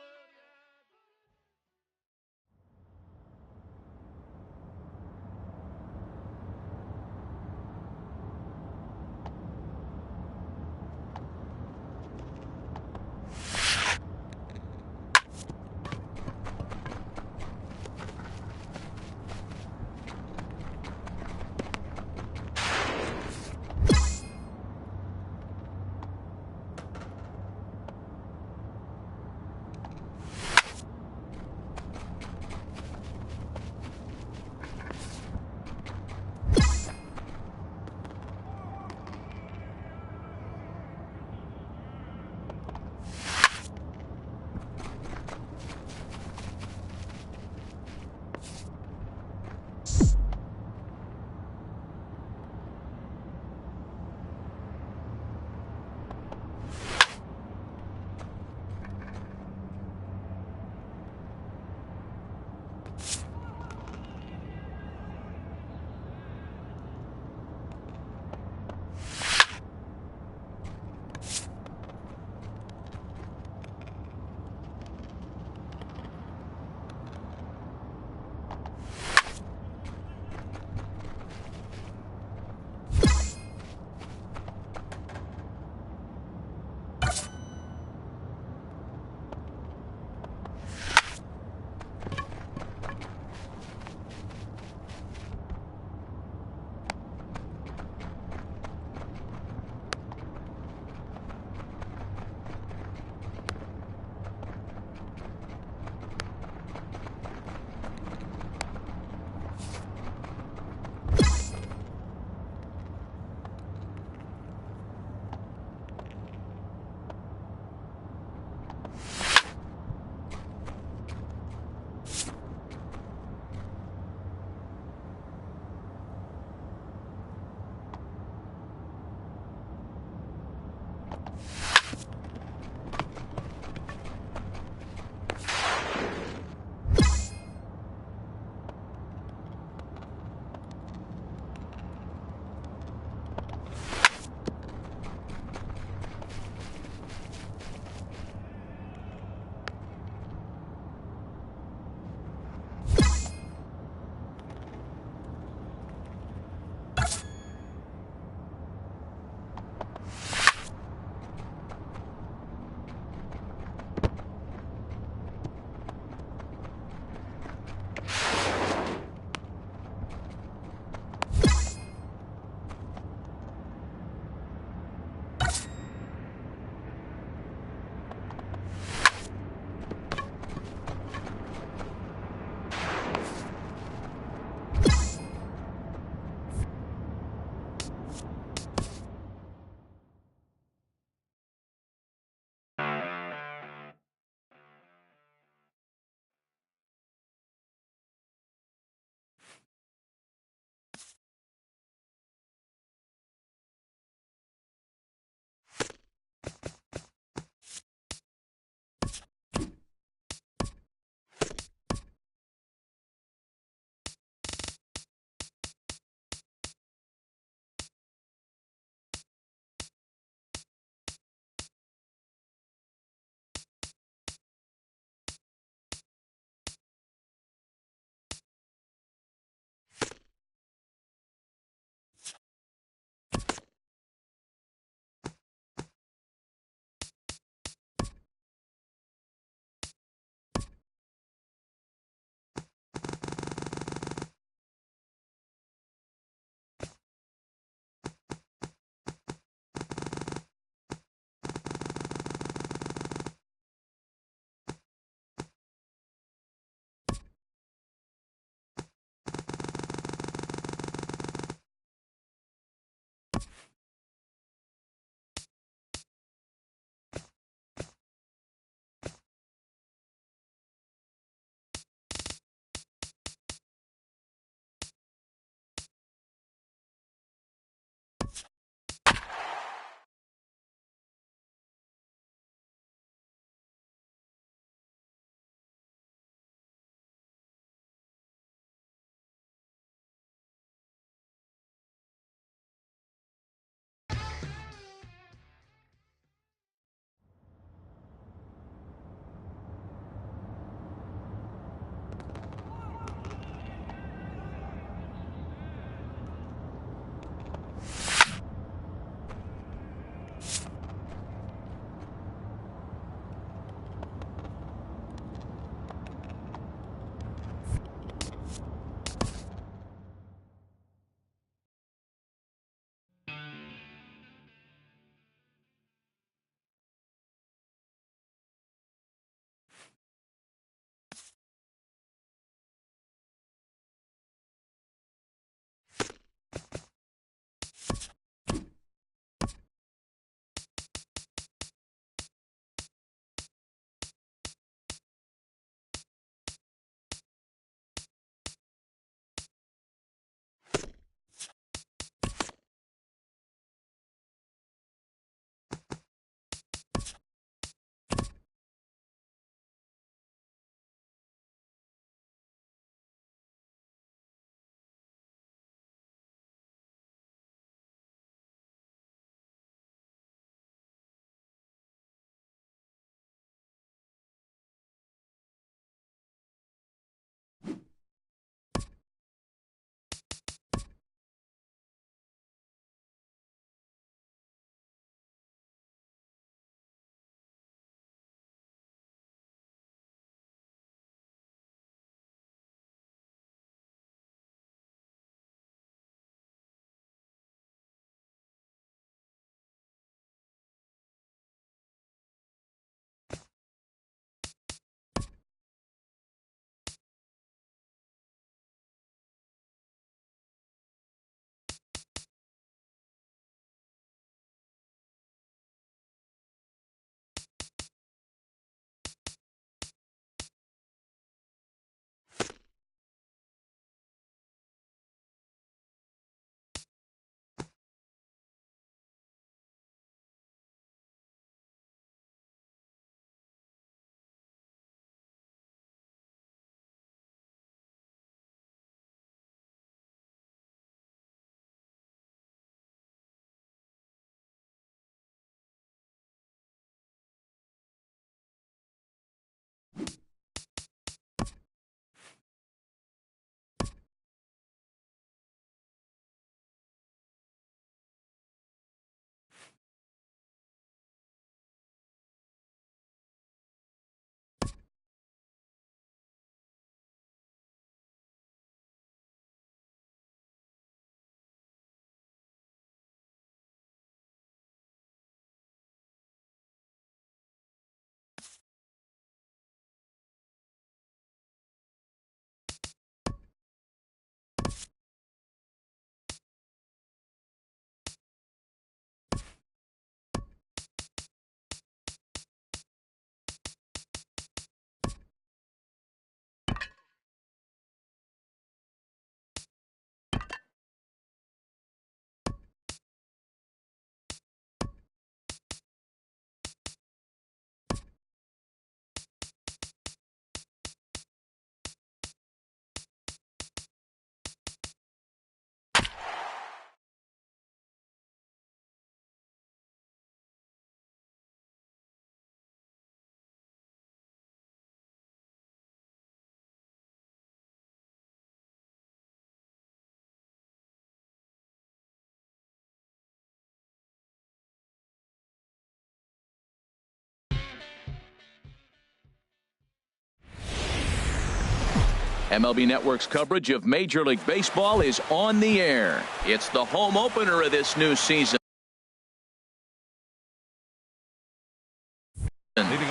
MLB Network's coverage of Major League Baseball is on the air. It's the home opener of this new season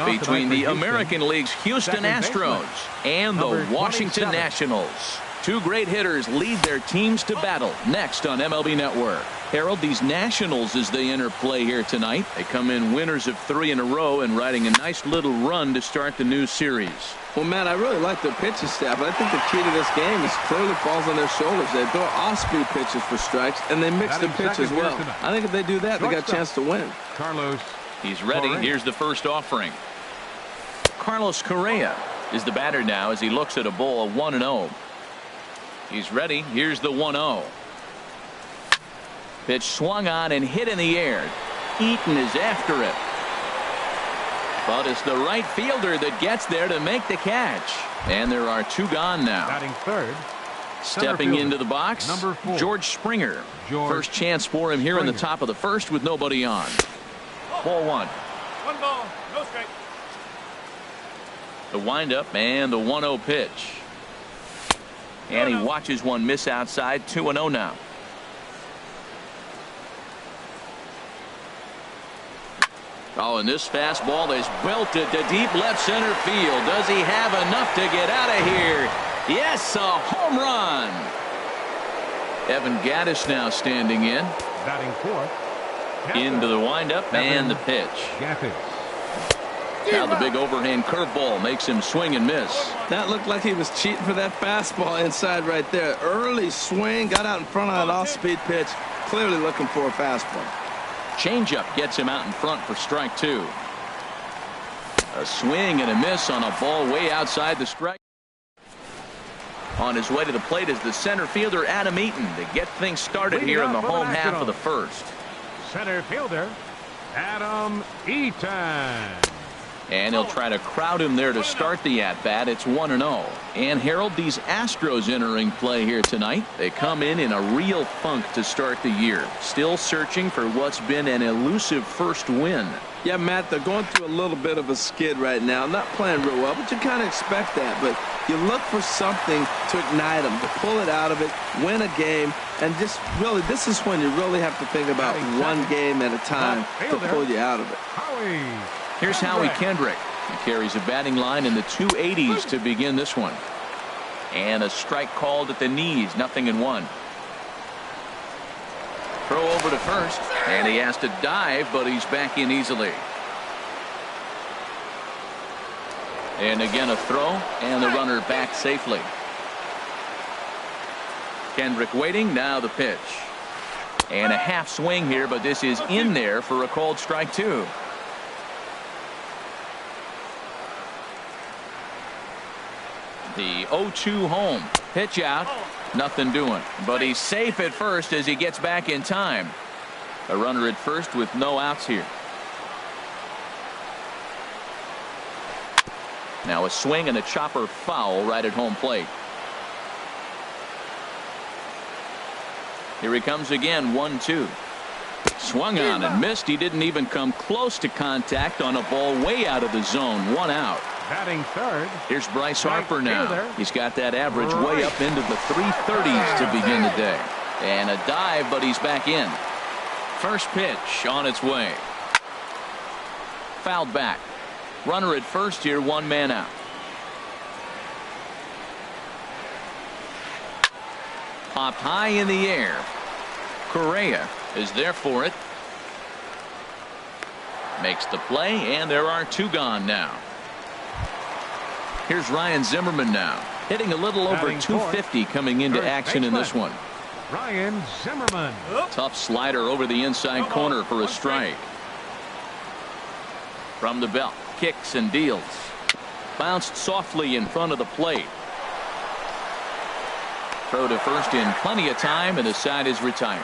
between the American League's Houston Astros and the Washington Nationals. Two great hitters lead their teams to battle next on MLB Network. Harold, these Nationals, as they enter play here tonight, they come in winners of 3 in a row and riding a nice little run to start the new series. Well, Matt, I really like their pitching staff. I think the key to this game is clearly falls on their shoulders. They throw off-speed pitches for strikes, and they mix the pitch as well. I think if they do that, they got a chance to win. Carlos. He's ready. Here's the first offering. Carlos Correa is the batter now as he looks at a ball 1-0. He's ready. Here's the 1-0. Pitch swung on and hit in the air. Eaton is after it. But it's the right fielder that gets there to make the catch. And there are 2 gone now. Batting third. Stepping into the box, number 4. George Springer. First chance for him here in the top of the first with nobody on. Ball 1. 1 ball, no strike. The windup and the 1-0 pitch. And he watches one miss outside. 2-0 now. Oh, and this fastball is belted to deep left center field. Does he have enough to get out of here? Yes, a home run. Evan Gattis now standing in. Batting fourth. Into the windup and the pitch. Now the big overhand curveball makes him swing and miss. That looked like he was cheating for that fastball inside right there. Early swing, got out in front of that off-speed pitch. Clearly looking for a fastball. Changeup gets him out in front for strike 2. A swing and a miss on a ball way outside the strike. On his way to the plate is the center fielder Adam Eaton to get things started here in the home half of the first. Center fielder Adam Eaton. And he'll try to crowd him there to start the at-bat. It's 1-0. And Harold, these Astros entering play here tonight. They come in a real funk to start the year. Still searching for what's been an elusive first win. Yeah, Matt, they're going through a little bit of a skid right now. Not playing real well, but you kind of expect that. But you look for something to ignite them, to pull it out of it, win a game, and just really, this is when you really have to think about one game at a time to pull you out of it. Here's Howie Kendrick. He carries a batting line in the 280s to begin this one. And a strike called at the knees. 0-1. Throw over to first. And he has to dive, but he's back in easily. And again a throw. And the runner back safely. Kendrick waiting. Now the pitch. And a half swing here, but this is in there for a called strike 2. The 0-2 home. Pitch out. Nothing doing. But he's safe at first as he gets back in time. A runner at first with no outs here. Now a swing and a chopper foul right at home plate. Here he comes again. 1-2. Swung on and missed. He didn't even come close to contact on a ball way out of the zone. 1 out. Batting third. Here's Bryce Harper now. He's got that average way up into the 330s to begin the day. And a dive, but he's back in. First pitch on its way. Fouled back. Runner at first here, 1 man out. Popped high in the air. Correa is there for it. Makes the play, and there are 2 gone now. Here's Ryan Zimmerman now, hitting a little over 250 coming into action in this one. Ryan Zimmerman. Tough slider over the inside corner for a strike. From the belt, kicks and deals. Bounced softly in front of the plate. Throw to first in plenty of time, and the side is retired.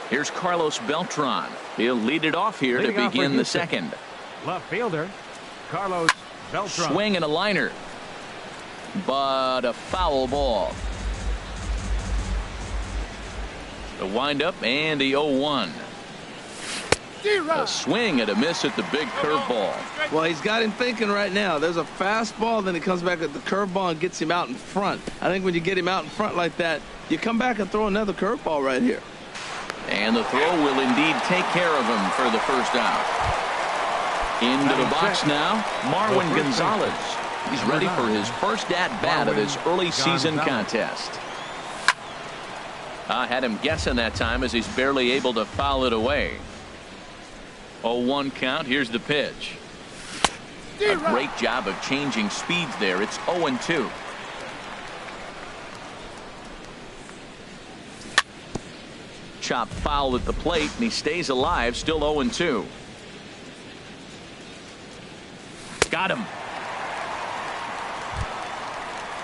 Here's Carlos Beltran. He'll lead it off here to begin the second. Left fielder Carlos Beltran. Swing and a liner, but a foul ball. The windup and the 0-1. A swing and a miss at the big curveball. Well, he's got him thinking right now. There's a fastball, then he comes back at the curveball and gets him out in front. I think when you get him out in front like that, you come back and throw another curveball right here. And the throw will indeed take care of him for the first out. Into the box now, Marwin Gonzalez. He's ready for his first at-bat of this early season contest. I had him guessing that time as he's barely able to foul it away. 0-1 count. Here's the pitch. A great job of changing speeds there. It's 0-2. Chop foul at the plate, and he stays alive, still 0-2. Got him.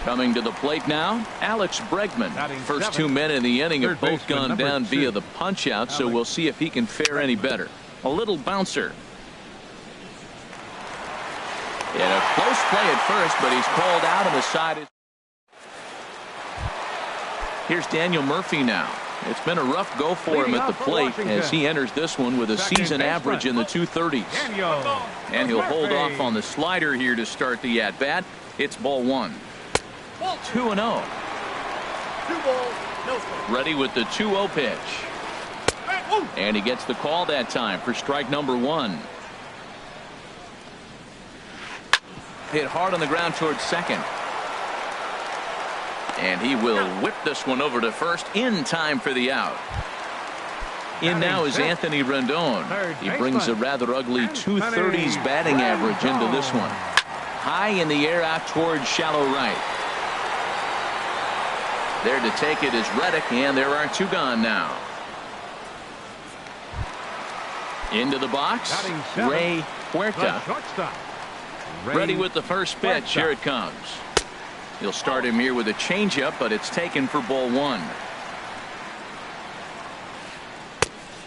Coming to the plate now, Alex Bregman. First 2 men in the inning have both gone down via the punch-out, so we'll see if he can fare any better. A little bouncer. And a close play at first, but he's called out on the side. Here's Daniel Murphy now. It's been a rough go for him at the plate as he enters this one with a season average in the 230s. And he'll hold off on the slider here to start the at-bat. It's ball one. 2-0. 2 balls, no strikes. Ready with the 2-0 pitch. And he gets the call that time for strike number one. Hit hard on the ground towards second. And he will whip this one over to first in time for the out. In now is Anthony Rendon. He brings a rather ugly 230s batting average into this one. High in the air out towards shallow right. There to take it is Reddick, and there are two gone now. Into the box, Ray Huerta. Ready with the first pitch. Here it comes. He'll start him here with a changeup, but it's taken for ball one.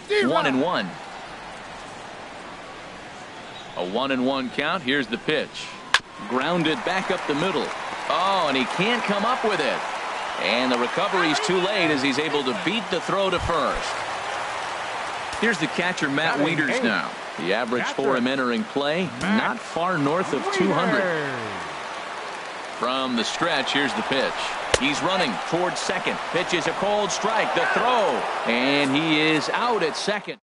1-1. A 1-1 count. Here's the pitch. Grounded back up the middle. Oh, and he can't come up with it. And the recovery's too late as he's able to beat the throw to first. Here's the catcher, Matt Wieters now. The average for him entering play, not far north of 200. From the stretch, here's the pitch. He's running towards second. Pitch is a cold strike. The throw. And he is out at second.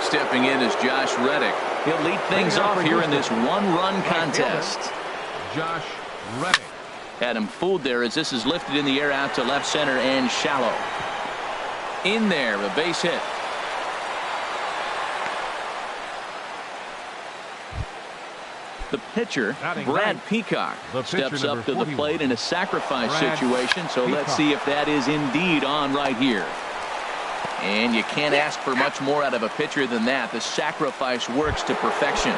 Stepping in is Josh Reddick. He'll lead things off here in this one-run contest. Josh Reddick. Had him fooled there as this is lifted in the air out to left center and shallow. In there, a base hit. The pitcher, Brad Peacock, steps up to the plate in a sacrifice situation, so let's see if that is indeed on right here. And you can't ask for much more out of a pitcher than that. The sacrifice works to perfection.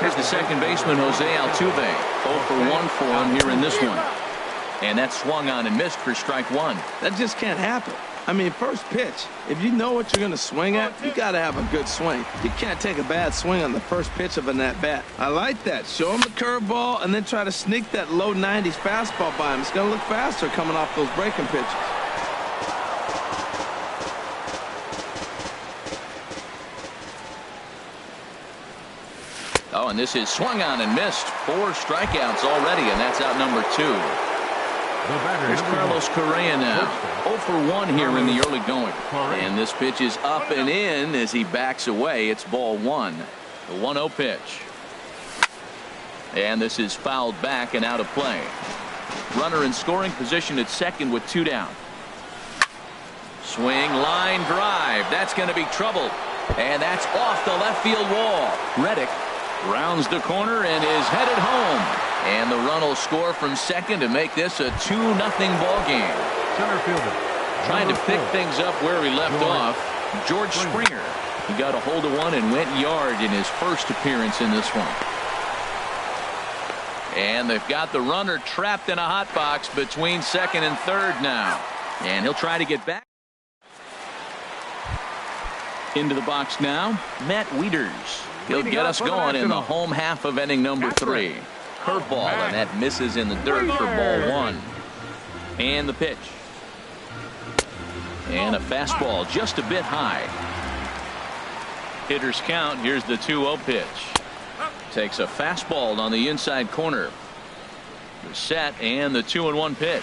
Here's the second baseman, Jose Altuve. 0 for 1 for him here in this one. And that swung on and missed for strike one. That just can't happen. I mean, first pitch, if you know what you're going to swing at, you got to have a good swing. You can't take a bad swing on the first pitch of an at-bat. I like that. Show him the curveball and then try to sneak that low 90s fastball by him. It's going to look faster coming off those breaking pitches. Oh, and this is swung on and missed. 4 strikeouts already, and that's out number 2. Here's Carlos Correa now. 0 for 1 here in the early going. And this pitch is up and in as he backs away. It's ball one. The 1-0 pitch. And this is fouled back and out of play. Runner in scoring position at second with 2 down. Swing, line drive. That's going to be trouble. And that's off the left field wall. Reddick rounds the corner and is headed home. And the run will score from second to make this a 2-0 ball game. Center fielder. Trying to pick things up where he left off. George Springer. He got a hold of one and went yard in his first appearance in this one. And they've got the runner trapped in a hot box between second and third now. And he'll try to get back. Into the box now, Matt Wieters. He'll get us going in the home half of inning number 3. Curveball, and that misses in the dirt for ball one. And the pitch. And a fastball just a bit high. Hitters count. Here's the 2-0 pitch. Takes a fastball on the inside corner. The set and the 2-1 pitch.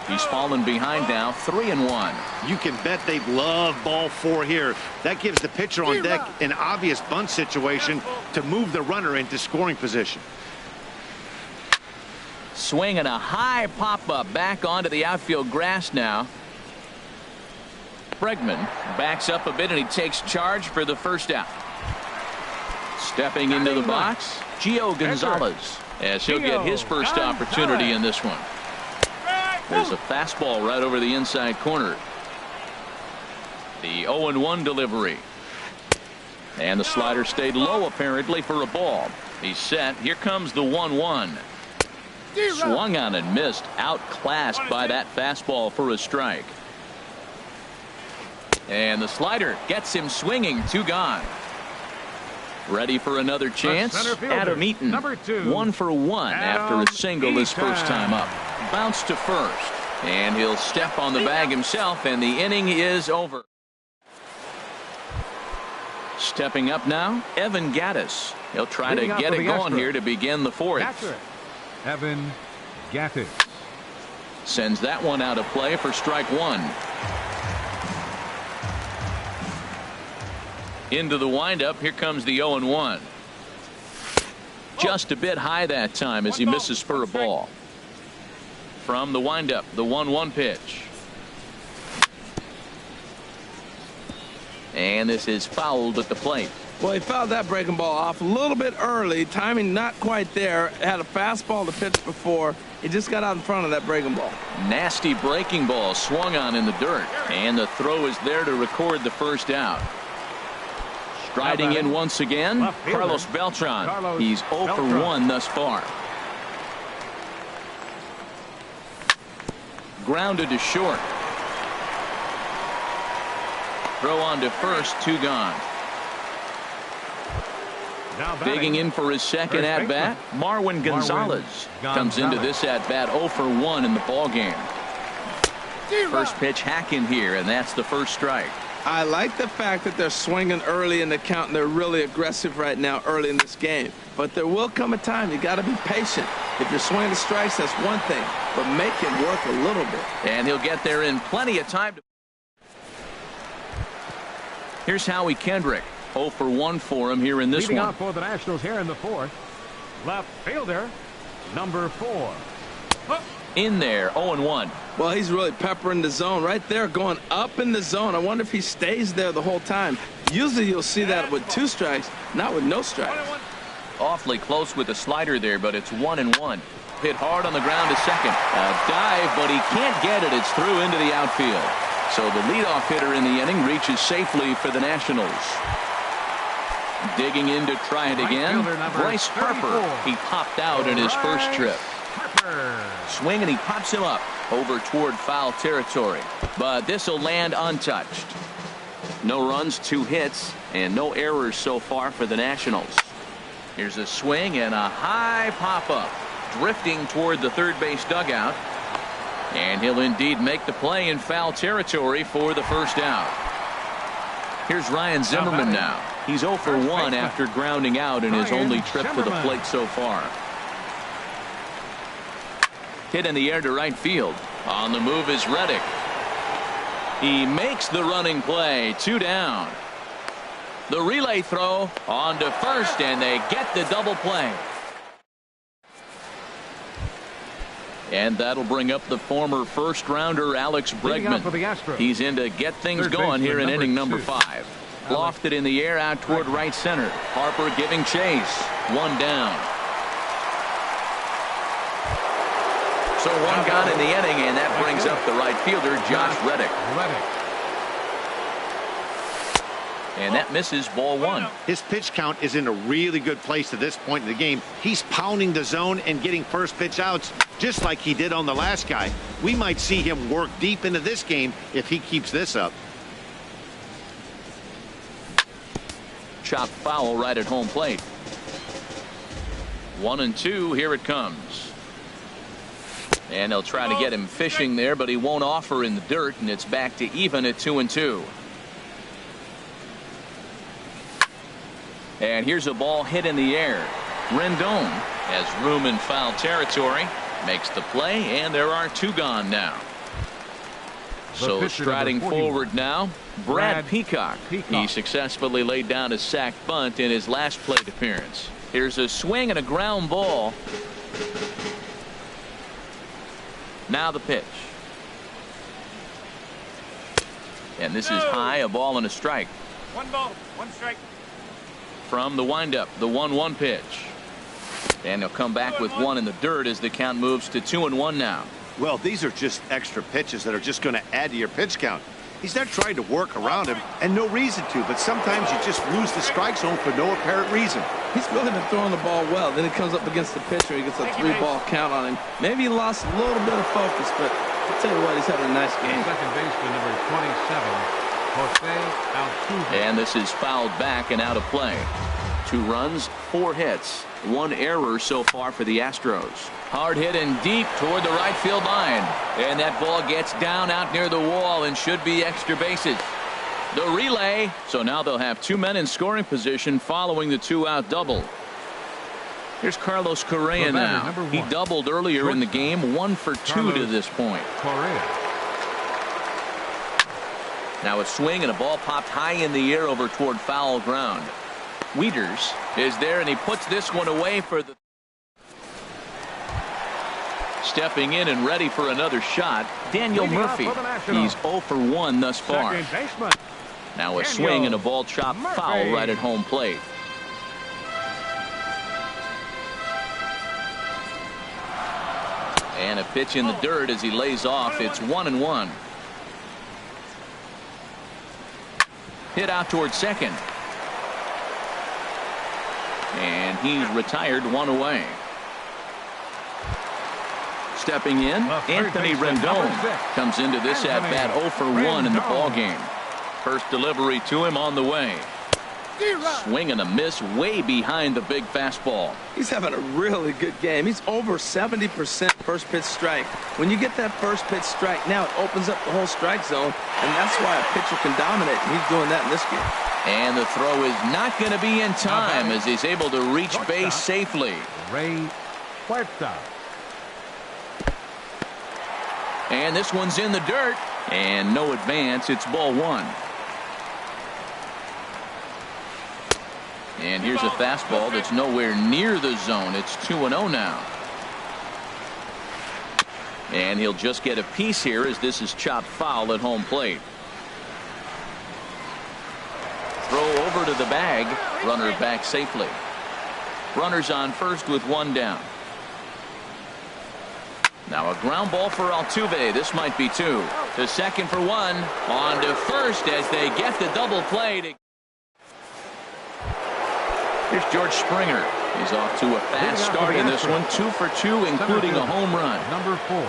He's fallen behind now, 3-1. You can bet they love ball 4 here. That gives the pitcher on deck an obvious bunt situation to move the runner into scoring position. Swinging a high pop-up back onto the outfield grass now. Bregman backs up a bit and he takes charge for the first out. Stepping into the box, Gio Gonzalez, as he'll get his first opportunity in this one. There's a fastball right over the inside corner. The 0-1 delivery. And the slider stayed low apparently for a ball. He's set. Here comes the 1-1. Swung on and missed. Outclassed by that fastball for a strike. And the slider gets him swinging. 2 gone. Ready for another chance. Adam Eaton, 1 for 1 after a single his first time up. Bounce to first, and he'll step on the bag himself, and the inning is over. Stepping up now, Evan Gattis. He'll try to get it going here to begin the 4th. Evan Gattis sends that one out of play for strike 1. Into the windup. Here comes the 0-1. Just a bit high that time as he misses for a ball. From the windup, the 1-1 pitch. And this is fouled at the plate. Well, he fouled that breaking ball off a little bit early. Timing not quite there. Had a fastball to pitch before. He just got out in front of that breaking ball. Nasty breaking ball swung on in the dirt. And the throw is there to record the first out. Striding in once again, Carlos Beltran. He's 0 for 1 thus far. Grounded to short. Throw on to first, 2 gone. Digging in for his second at-bat, Marwin Gonzalez comes into this at-bat 0 for 1 in the ballgame. First pitch hack in here, and that's the first strike. I like the fact that they're swinging early in the count, and they're really aggressive right now early in this game. But there will come a time you got to be patient. If you're swinging the strikes, that's one thing, but make it work a little bit. And he'll get there in plenty of time. Here's Howie Kendrick. 0 for 1 for him here in this Leading one. off for the Nationals here in the 4th. Left fielder, number 4. In there, 0-1. Well, he's really peppering the zone right there, going up in the zone. I wonder if he stays there the whole time. Usually you'll see that with 2 strikes, not with no strikes. Awfully close with the slider there, but it's 1-1. Hit hard on the ground to second. A dive, but he can't get it. It's through into the outfield. So the leadoff hitter in the inning reaches safely for the Nationals. Digging in to try it again, Bryce Harper. He popped out in his first trip. Swing and he pops him up over toward foul territory, but this will land untouched. No runs, 2 hits, and no errors so far for the Nationals. Here's a swing and a high pop-up, drifting toward the third base dugout, and he'll indeed make the play in foul territory for the first out. Here's Ryan Zimmerman now. He's 0 for 1 after grounding out in his only trip to the plate so far. Hit in the air to right field. On the move is Reddick. He makes the running play. 2 down. The relay throw on to first, and they get the double play. And that'll bring up the former first-rounder Alex Bregman. He's in to get things going here in inning number 5. Lofted in the air out toward right center. Harper giving chase. 1 down. So 1 gone in the inning, and that brings up the right fielder, Josh Reddick. And that misses ball 1. His pitch count is in a really good place at this point in the game. He's pounding the zone and getting first pitch outs just like he did on the last guy. We might see him work deep into this game if he keeps this up. Chopped foul right at home plate. 1-2. Here it comes. And they'll try to get him fishing there, but he won't offer in the dirt, and it's back to even at 2-2. And here's a ball hit in the air. Rendon has room in foul territory, makes the play, and there are 2 gone now. So striding forward now, Brad Peacock. He successfully laid down a sac bunt in his last plate appearance. Here's a swing and a ground ball. Now the pitch. And this is high, a ball and a strike. 1 ball, 1 strike. From the windup, the 1-1 pitch. And he'll come back with 1 in the dirt as the count moves to 2-1 now. Well, these are just extra pitches that are just going to add to your pitch count. He's not trying to work around him, and no reason to, but sometimes you just lose the strike zone for no apparent reason. He's really been throwing the ball well. Then he comes up against the pitcher. He gets a 3-ball count on him. Maybe he lost a little bit of focus, but I'll tell you what, he's having a nice game. Second baseman, number 27, Jose Altuve. And this is fouled back and out of play. 2 runs, 4 hits, 1 error so far for the Astros. Hard hit and deep toward the right field line. And that ball gets down out near the wall and should be extra bases. The relay. So now they'll have 2 men in scoring position following the 2-out double. Here's Carlos Correa now. He doubled earlier in the game, 1 for 2 to this point. Correa. Now a swing and a ball popped high in the air over toward foul ground. Wieters is there and he puts this one away for the stepping in and ready for another shot. Daniel Murphy. He's 0 for 1 thus far. Now a swing and a ball chopped foul right at home plate. And a pitch in the dirt as he lays off. It's 1-1. Hit out towards second. And he's retired 1 away. Stepping in, Anthony Rendon comes into this at bat 0 for 1 in the ball game. First delivery to him on the way. Swing and a miss way behind the big fastball. He's having a really good game. He's over 70% first pitch strike. When you get that first pitch strike, now it opens up the whole strike zone, and that's why a pitcher can dominate, and he's doing that in this game. And the throw is not going to be in time as he's able to reach base safely. Ray Puerta. And this one's in the dirt. And no advance. It's ball 1. And here's a fastball that's nowhere near the zone. It's 2-0 now. And he'll just get a piece here as this is chopped foul at home plate. Throw over to the bag. Runner back safely. Runners on first with 1 down. Now a ground ball for Altuve. This might be 2. To second for 1. On to first as they get the double play. Here's George Springer. He's off to a fast start in this one. 2 for 2, including a home run. Number 4,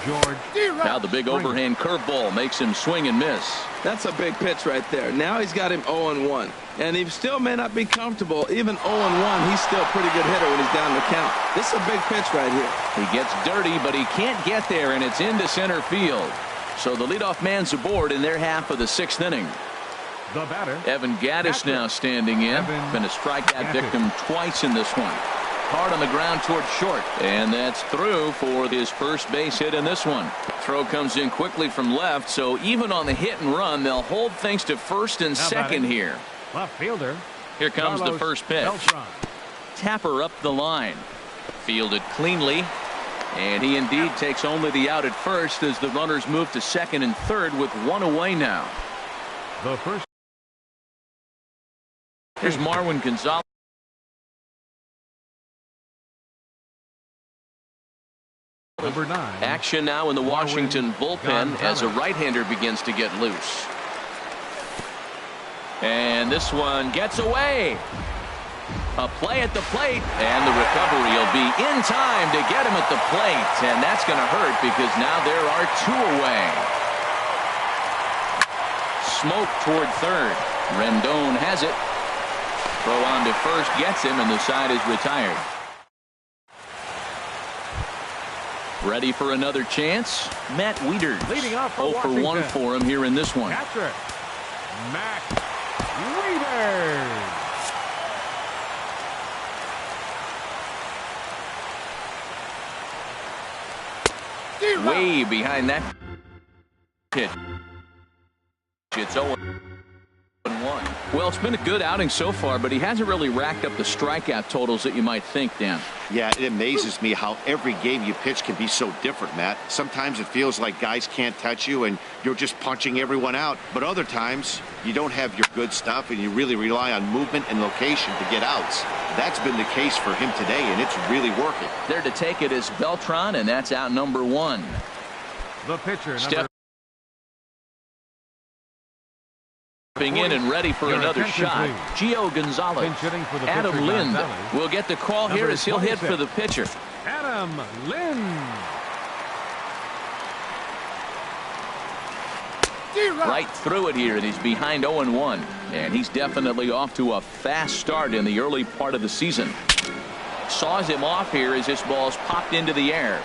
George. Now the big overhand curveball makes him swing and miss. That's a big pitch right there. Now he's got him 0-1. And he still may not be comfortable. Even 0-1, he's still a pretty good hitter when he's down the count. This is a big pitch right here. He gets dirty, but he can't get there, and it's into center field. So the leadoff man's aboard in their half of the 6th inning. The batter, Evan Gattis now standing in. Been a strikeout victim twice in this one. Hard on the ground towards short. And that's through for his first base hit in this one. Throw comes in quickly from left, so even on the hit and run, they'll hold things to first and second here. Left fielder. Here comes the first pitch. Tapper up the line. Fielded cleanly. And he indeed takes only the out at first as the runners move to second and third with 1 away now. The first. Here's Marwin Gonzalez. Number 9. Action now in the Washington bullpen as a right-hander begins to get loose. And this one gets away. A play at the plate, and the recovery will be in time to get him at the plate. And that's going to hurt because now there are 2 away. Smoke toward third. Rendon has it. Throw on to first gets him, and the side is retired. Ready for another chance? Matt Wieters. Leading off for 0 for 1 Washington. for him here in this one. Catcher, Matt Wieters. Way behind that pitch. It's 0-1. Well, it's been a good outing so far, but he hasn't really racked up the strikeout totals that you might think, Dan. Yeah, it amazes me how every game you pitch can be so different, Matt. Sometimes it feels like guys can't touch you and you're just punching everyone out. But other times, you don't have your good stuff and you really rely on movement and location to get outs. That's been the case for him today, and it's really working. There to take it is Beltran, and that's out number 1. The pitcher, Stepping in and ready for another shot. Gio Gonzalez. Adam Lind will get the call here as he'll hit for the pitcher. Adam Lind. Right through it here, and he's behind 0-1. And he's definitely off to a fast start in the early part of the season. Saws him off here as this ball's popped into the air.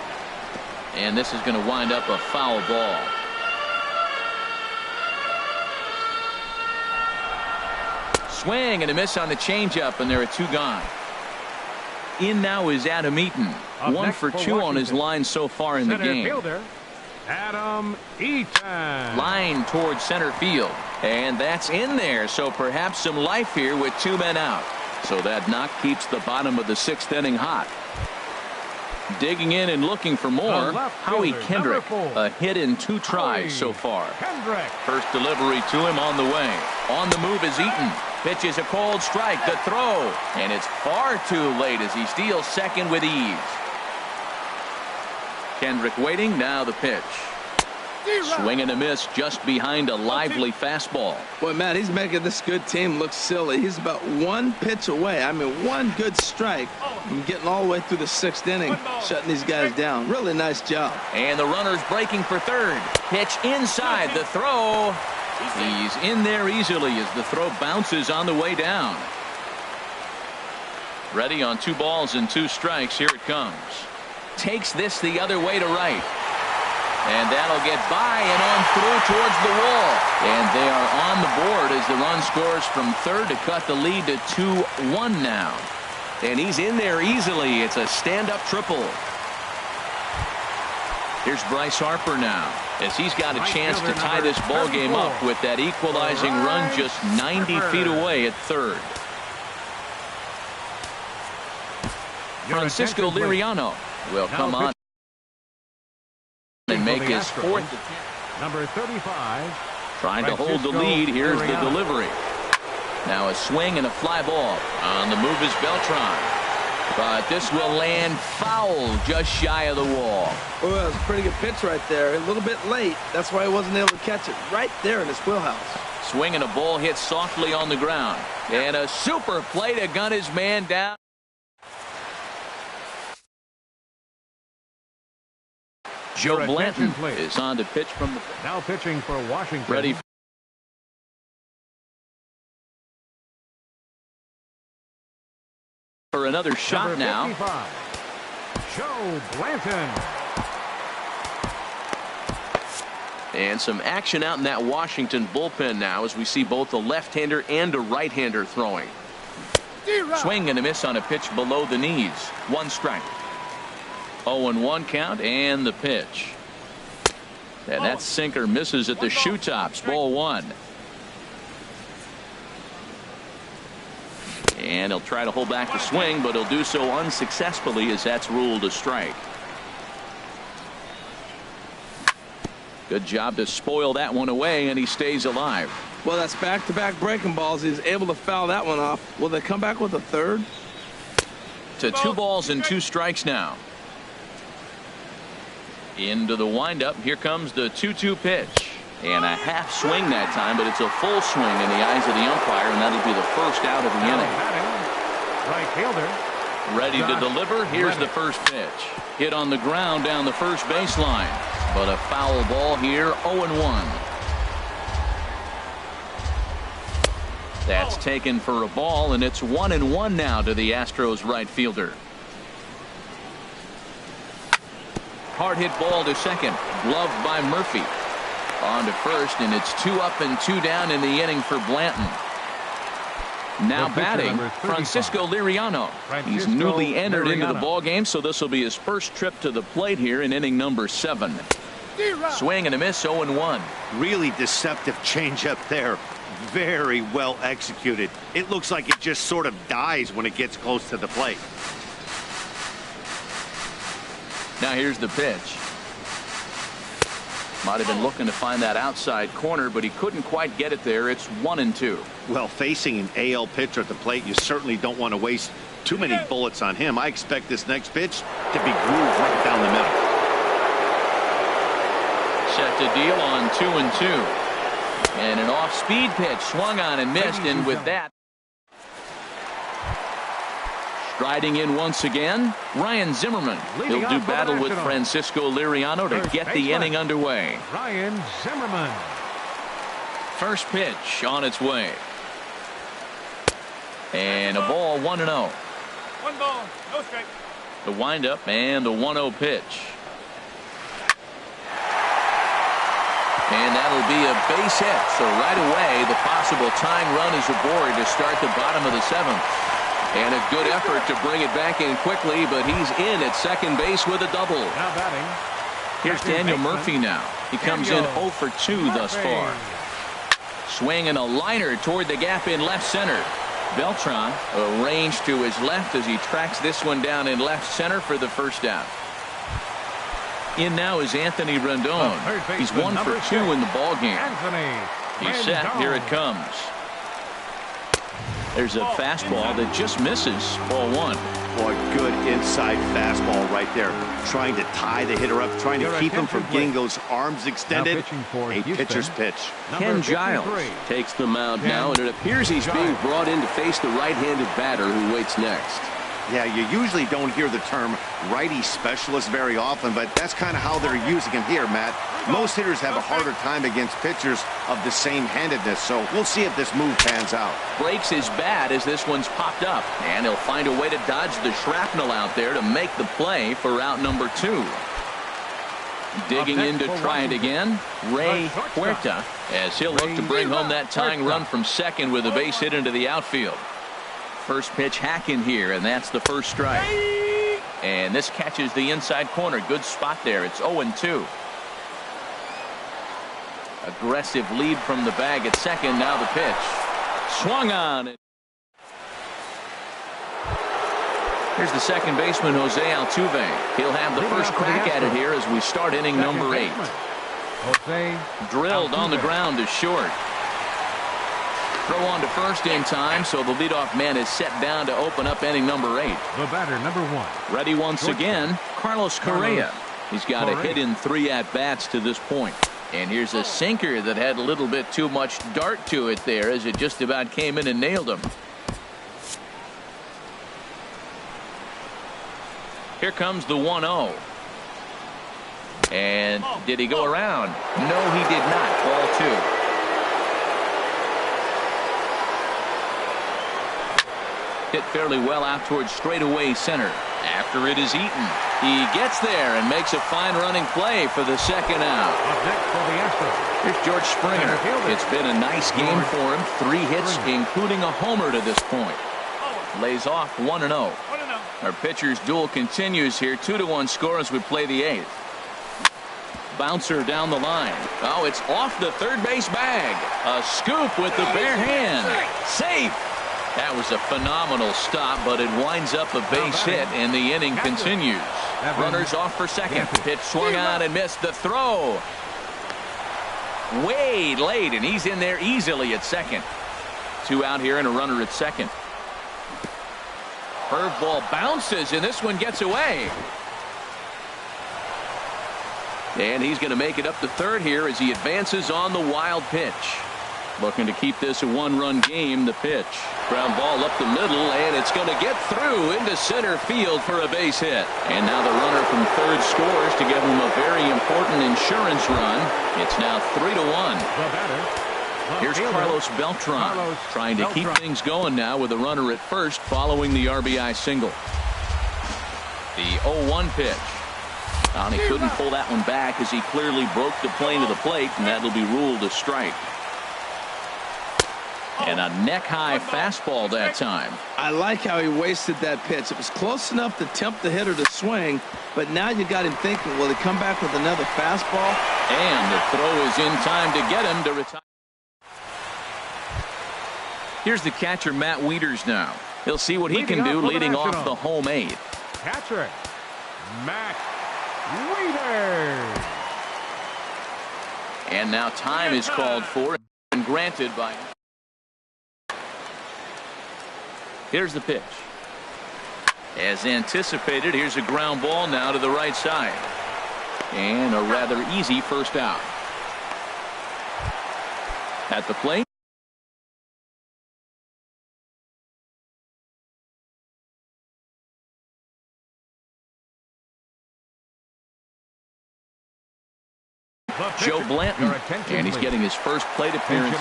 And this is going to wind up a foul ball. Swing and a miss on the changeup, and there are 2 gone. In now is Adam Eaton. 1 for 2 on his line so far in the game. Fielder, Adam Eaton. Line towards center field, and that's in there, so perhaps some life here with 2 men out. So that knock keeps the bottom of the 6th inning hot. Digging in and looking for more, Howie Kendrick. A hit in 2 tries so far. First delivery to him on the way. On the move is Eaton. Pitches a cold strike, the throw, and it's far too late as he steals second with ease. Kendrick waiting, now the pitch. Swing and a miss just behind a lively fastball. Boy, Matt, he's making this good team look silly. He's about 1 pitch away. I mean, 1 good strike from getting all the way through the 6th inning, shutting these guys down. Really nice job. And the runner's breaking for third. Pitch inside, the throw. He's in there easily as the throw bounces on the way down. Ready on 2 balls and 2 strikes. Here it comes. Takes this the other way to right. And that'll get by and on through towards the wall. And they are on the board as the run scores from third to cut the lead to 2-1 now. And he's in there easily. It's a stand-up triple. Here's Bryce Harper now, as he's got a chance to tie this ball game up with that equalizing run just 90 feet away at third. Francisco Liriano will come on and make his 4th. Number 35. Trying to hold the lead. Here's the delivery. Now a swing and a fly ball. On the move is Beltran. But this will land foul just shy of the wall. Oh, that was a pretty good pitch right there. A little bit late. That's why he wasn't able to catch it. Right there in his wheelhouse. Swing and a ball hit softly on the ground. And a super play to gun his man down. Joe Blanton is on to pitch from the... Now pitching for Washington. Ready for another shot now. Joe Blanton. And some action out in that Washington bullpen now as we see both a left-hander and a right-hander throwing. Swing and a miss on a pitch below the knees. 1 strike. 0-1 count and the pitch. And that sinker misses at the shoe tops. Ball 1. And he'll try to hold back the swing, but he'll do so unsuccessfully as that's ruled a strike. Good job to spoil that one away, and he stays alive. Well, that's back-to-back breaking balls. He's able to foul that one off. Will they come back with a third? To 2 balls and 2 strikes now. Into the windup. Here comes the 2-2 pitch. And a half swing that time, but it's a full swing in the eyes of the umpire, and that'll be the first out of the inning. Right fielder. Ready to deliver. Here's the first pitch. Hit on the ground down the first baseline. But a foul ball here, 0-1. That's taken for a ball, and it's 1-1 now to the Astros right fielder. Hard hit ball to second. Gloved by Murphy. On to first, and it's 2 up and 2 down in the inning for Blanton. Now batting, Francisco Liriano. He's newly entered into the ball game, so this will be his first trip to the plate here in inning number 7. Swing and a miss, 0-1. Really deceptive changeup there. Very well executed. It looks like it just sort of dies when it gets close to the plate. Now here's the pitch. Might have been looking to find that outside corner, but he couldn't quite get it there. It's 1-2. Well, facing an AL pitcher at the plate, you certainly don't want to waste too many bullets on him. I expect this next pitch to be grooved right down the middle. Set to deal on 2-2. And an off-speed pitch swung on and missed, and with that, striding in once again, Ryan Zimmerman. He'll do battle with Francisco Liriano to get the inning underway. Ryan Zimmerman. First pitch on its way. And a ball, 1-0. 1 ball, no strike. The windup and the 1-0 pitch. And that'll be a base hit. So right away, the possible tying run is aboard to start the bottom of the 7th. And a good effort to bring it back in quickly, but he's in at second base with a double. Now batting. Here's Daniel Murphy now. He comes in 0 for 2 thus far. Swing and a liner toward the gap in left center. Beltran arranged to his left as he tracks this one down in left center for the first out. In now is Anthony Rendon. He's 1 for 2 in the ball game. He's set. Here it comes. There's a fastball that just misses. Ball 1. Boy, good inside fastball right there. Trying to tie the hitter up, trying to keep him from getting those arms extended. A pitcher's pitch. Ken Giles takes the mound now, and it appears he's being brought in to face the right-handed batter who waits next. Yeah, you usually don't hear the term righty specialist very often, but that's kind of how they're using him here, Matt. Most hitters have a harder time against pitchers of the same handedness, so we'll see if this move pans out. Breaks his bat as this one's popped up, and he'll find a way to dodge the shrapnel out there to make the play for out number 2. Digging in to try it again, Ray Huerta, as he'll look to bring home that tying run from second with a base hit into the outfield. First pitch hacking here, and that's the first strike. And this catches the inside corner. Good spot there. It's 0-2. Aggressive lead from the bag at second. Now the pitch. Swung on. Here's the second baseman, Jose Altuve. He'll have the first crack at it here as we start inning number 8. Drilled on the ground to short. Throw on to first in time, so the leadoff man is set down to open up inning number 8. The batter, number 1. Ready once again, Carlos Correa. He's got a hit in 3 at-bats to this point. And here's a sinker that had a little bit too much dart to it there as it just about came in and nailed him. Here comes the 1-0. And did he go around? No, he did not. Ball 2. Hit fairly well out towards straightaway center. After it is Eaton. He gets there and makes a fine running play for the second out. Here's George Springer. It's been a nice game for him. 3 hits, including a homer to this point. Lays off 1-0. Our pitcher's duel continues here. 2-1 score as we play the 8th. Bouncer down the line. Oh, it's off the third base bag. A scoop with the bare hand. Safe. That was a phenomenal stop, but it winds up a base hit, and the inning continues. Runners off for second. Pitch swung on and missed the throw. Way late, and he's in there easily at second. 2 out here and a runner at second. Curveball bounces, and this one gets away. And he's going to make it up to third here as he advances on the wild pitch. Looking to keep this a 1-run game. The pitch. Ground ball up the middle, and it's going to get through into center field for a base hit. And now the runner from third scores to give him a very important insurance run. It's now 3-1. Here's Carlos Beltran trying to keep things going now with a runner at first following the RBI single. The 0-1 pitch. And he couldn't pull that one back as he clearly broke the plane of the plate, and that'll be ruled a strike. And a neck-high fastball that time. I like how he wasted that pitch. It was close enough to tempt the hitter to swing, but now you got him thinking, will he come back with another fastball? And the throw is in time to get him to retire. Here's the catcher, Matt Wieters now. He'll see what he can do leading off the home eighth. Catcher, Matt Wieters. And now time is called for and granted by. Here's the pitch. As anticipated, here's a ground ball now to the right side. And a rather easy first out. At the plate. Joe Blanton, and he's getting his first plate appearance.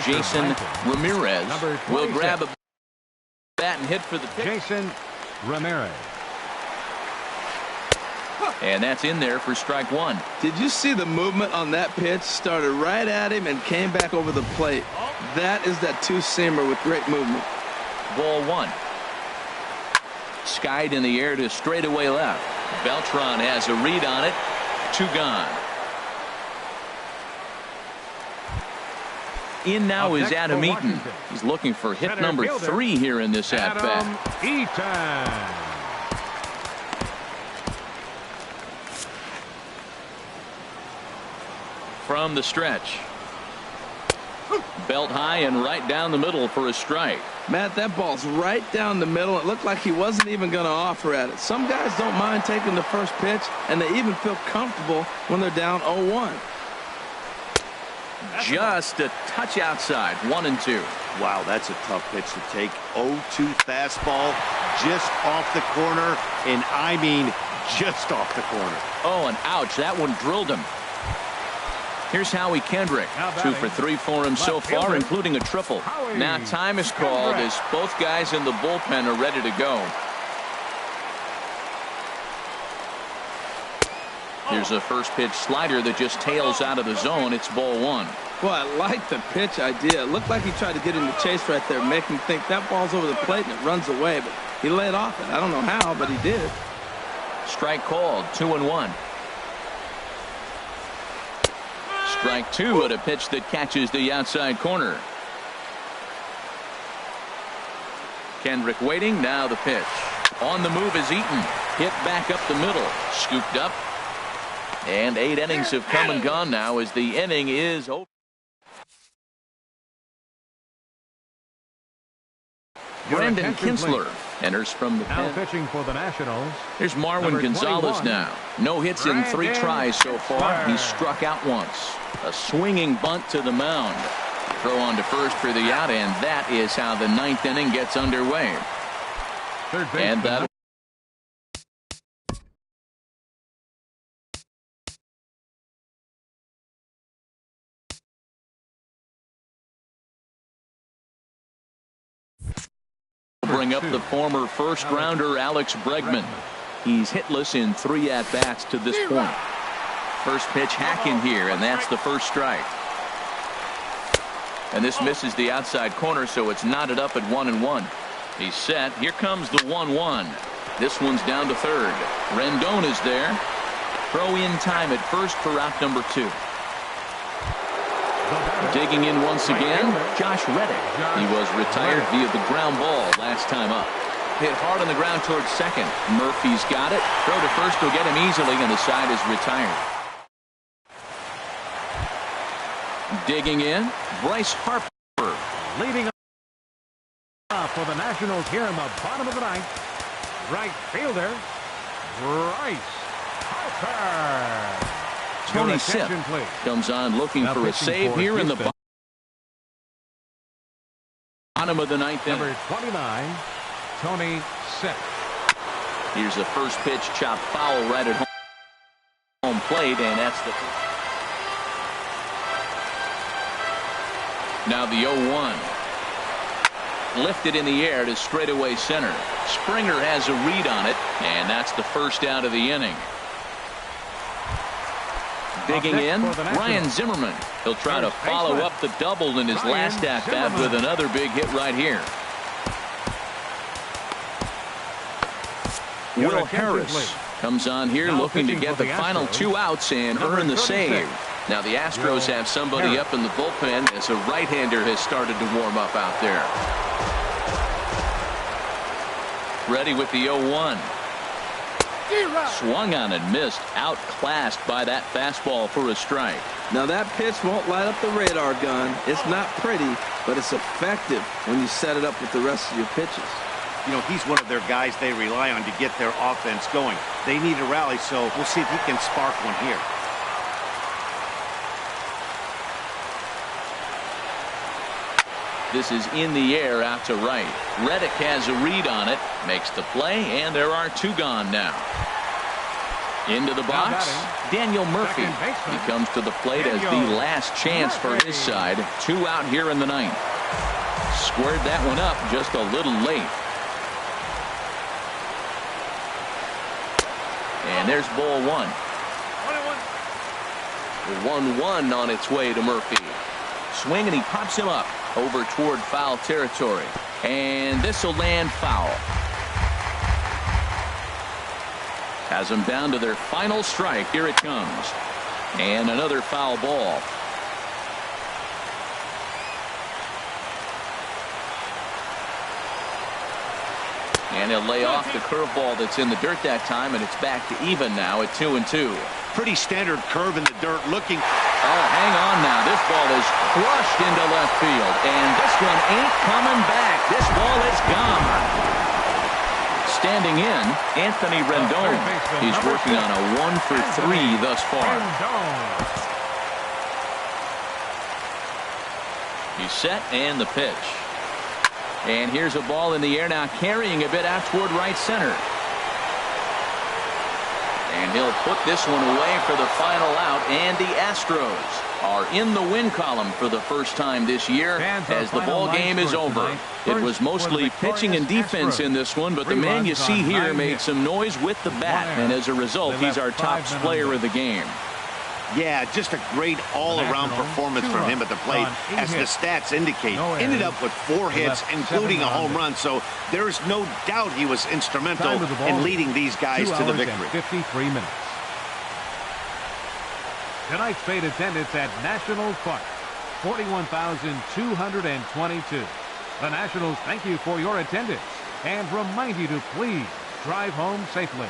Jason Ramirez will grab a bat and hit for the pitch. Jason Ramirez. And that's in there for strike one. Did you see the movement on that pitch? Started right at him and came back over the plate. That is that two-seamer with great movement. Ball one. Skied in the air to straightaway left. Beltran has a read on it. 2 gone. In now is Adam Eaton. He's looking for hit number 3 here in this at-bat. Eaton. From the stretch. Belt high and right down the middle for a strike. Matt, that ball's right down the middle. It looked like he wasn't even going to offer at it. Some guys don't mind taking the first pitch, and they even feel comfortable when they're down 0-1. Just a touch outside. 1-2. Wow, that's a tough pitch to take. 0-2 fastball just off the corner, and I mean just off the corner. Oh, and ouch, that one drilled him. Here's Howie Kendrick. 2 for 3 for him so far, including a triple. Now time is called as both guys in the bullpen are ready to go. Here's a first pitch slider that just tails out of the zone. It's ball 1. Well, I like the pitch idea. It looked like he tried to get in the chase right there, make him think that ball's over the plate and it runs away, but he laid off it. I don't know how, but he did. Strike called. 2-1. Strike 2 at a pitch that catches the outside corner. Kendrick waiting. Now the pitch. On the move is Eaton. Hit back up the middle. Scooped up. And 8 innings have come and gone now as the inning is over. Brandon Kinsler enters from the Now pen. pitching for the Nationals. Here's Marwin Gonzalez now. No hits in 3 tries so far. He's struck out once. A swinging bunt to the mound. Throw on to first for the out, and that is how the 9th inning gets underway. Third base. And that. Bring up the former first-rounder Alex Bregman. He's hitless in 3 at-bats to this point. First pitch hacking here, and that's the first strike. And this misses the outside corner, so it's knotted up at 1-1. He's set. Here comes the 1-1. This one's down to third. Rendon is there. Throw in time at first for out number 2. Digging in once again, Josh Reddick. He was retired via the ground ball last time up. Hit hard on the ground towards second. Murphy's got it. Throw to first will get him easily, and the side is retired. Digging in, Bryce Harper. Leading off for the Nationals here in the bottom of the 9th. Right fielder, Bryce Harper. Tony Sipp comes on looking for a save here in the bottom of the 9th inning. Number 29, Tony Sipp. Here's a first pitch chopped foul right at home plate, and that's the. Now the 0-1. Lifted in the air to straightaway center. Springer has a read on it, and that's the first out of the inning. Digging in, Ryan Zimmerman. He'll try to follow up the double in his last at-bat with another big hit right here. Will Harris comes on here looking to get the final 2 outs and earn the save. Now the Astros have somebody up in the bullpen as a right-hander has started to warm up out there. Ready with the 0-1. Swung on and missed. Outclassed by that fastball for a strike. Now that pitch won't light up the radar gun. It's not pretty, but it's effective when you set it up with the rest of your pitches. You know, he's one of their guys they rely on to get their offense going. They need a rally, so we'll see if he can spark one here. This is in the air out to right. Reddick has a read on it, makes the play, and there are 2 gone now. Into the box, Daniel Murphy. He comes to the plate as the last chance for his side. 2 out here in the 9th. Squared that one up just a little late. And there's ball 1. 1-1 on its way to Murphy. Swing, and he pops him up over toward foul territory. And this will land foul. Has them down to their final strike. Here it comes. And another foul ball. And he'll lay off the curveball that's in the dirt that time, and it's back to even now at 2-2. Pretty standard curve in the dirt looking. Oh, hang on now. This ball is crushed into left field, and this one ain't coming back. This ball is gone. Standing in, Anthony Rendon. He's working on a 1-for-3 thus far. He's set, and the pitch. And here's a ball in the air now, carrying a bit out toward right center. And he'll put this one away for the final out, and the Astros are in the win column for the first time this year as the ball game is over. It was mostly pitching and defense in this one, but the man you see here made some noise with the bat, and as a result, he's our top player of the game. Yeah, just a great all-around performance from him at the plate, as the stats indicate. Ended up with 4 hits, including a home run, so there's no doubt he was instrumental in leading these guys to the victory. 53 minutes. Tonight's paid attendance at Nationals Park, 41,222. The Nationals thank you for your attendance and remind you to please drive home safely.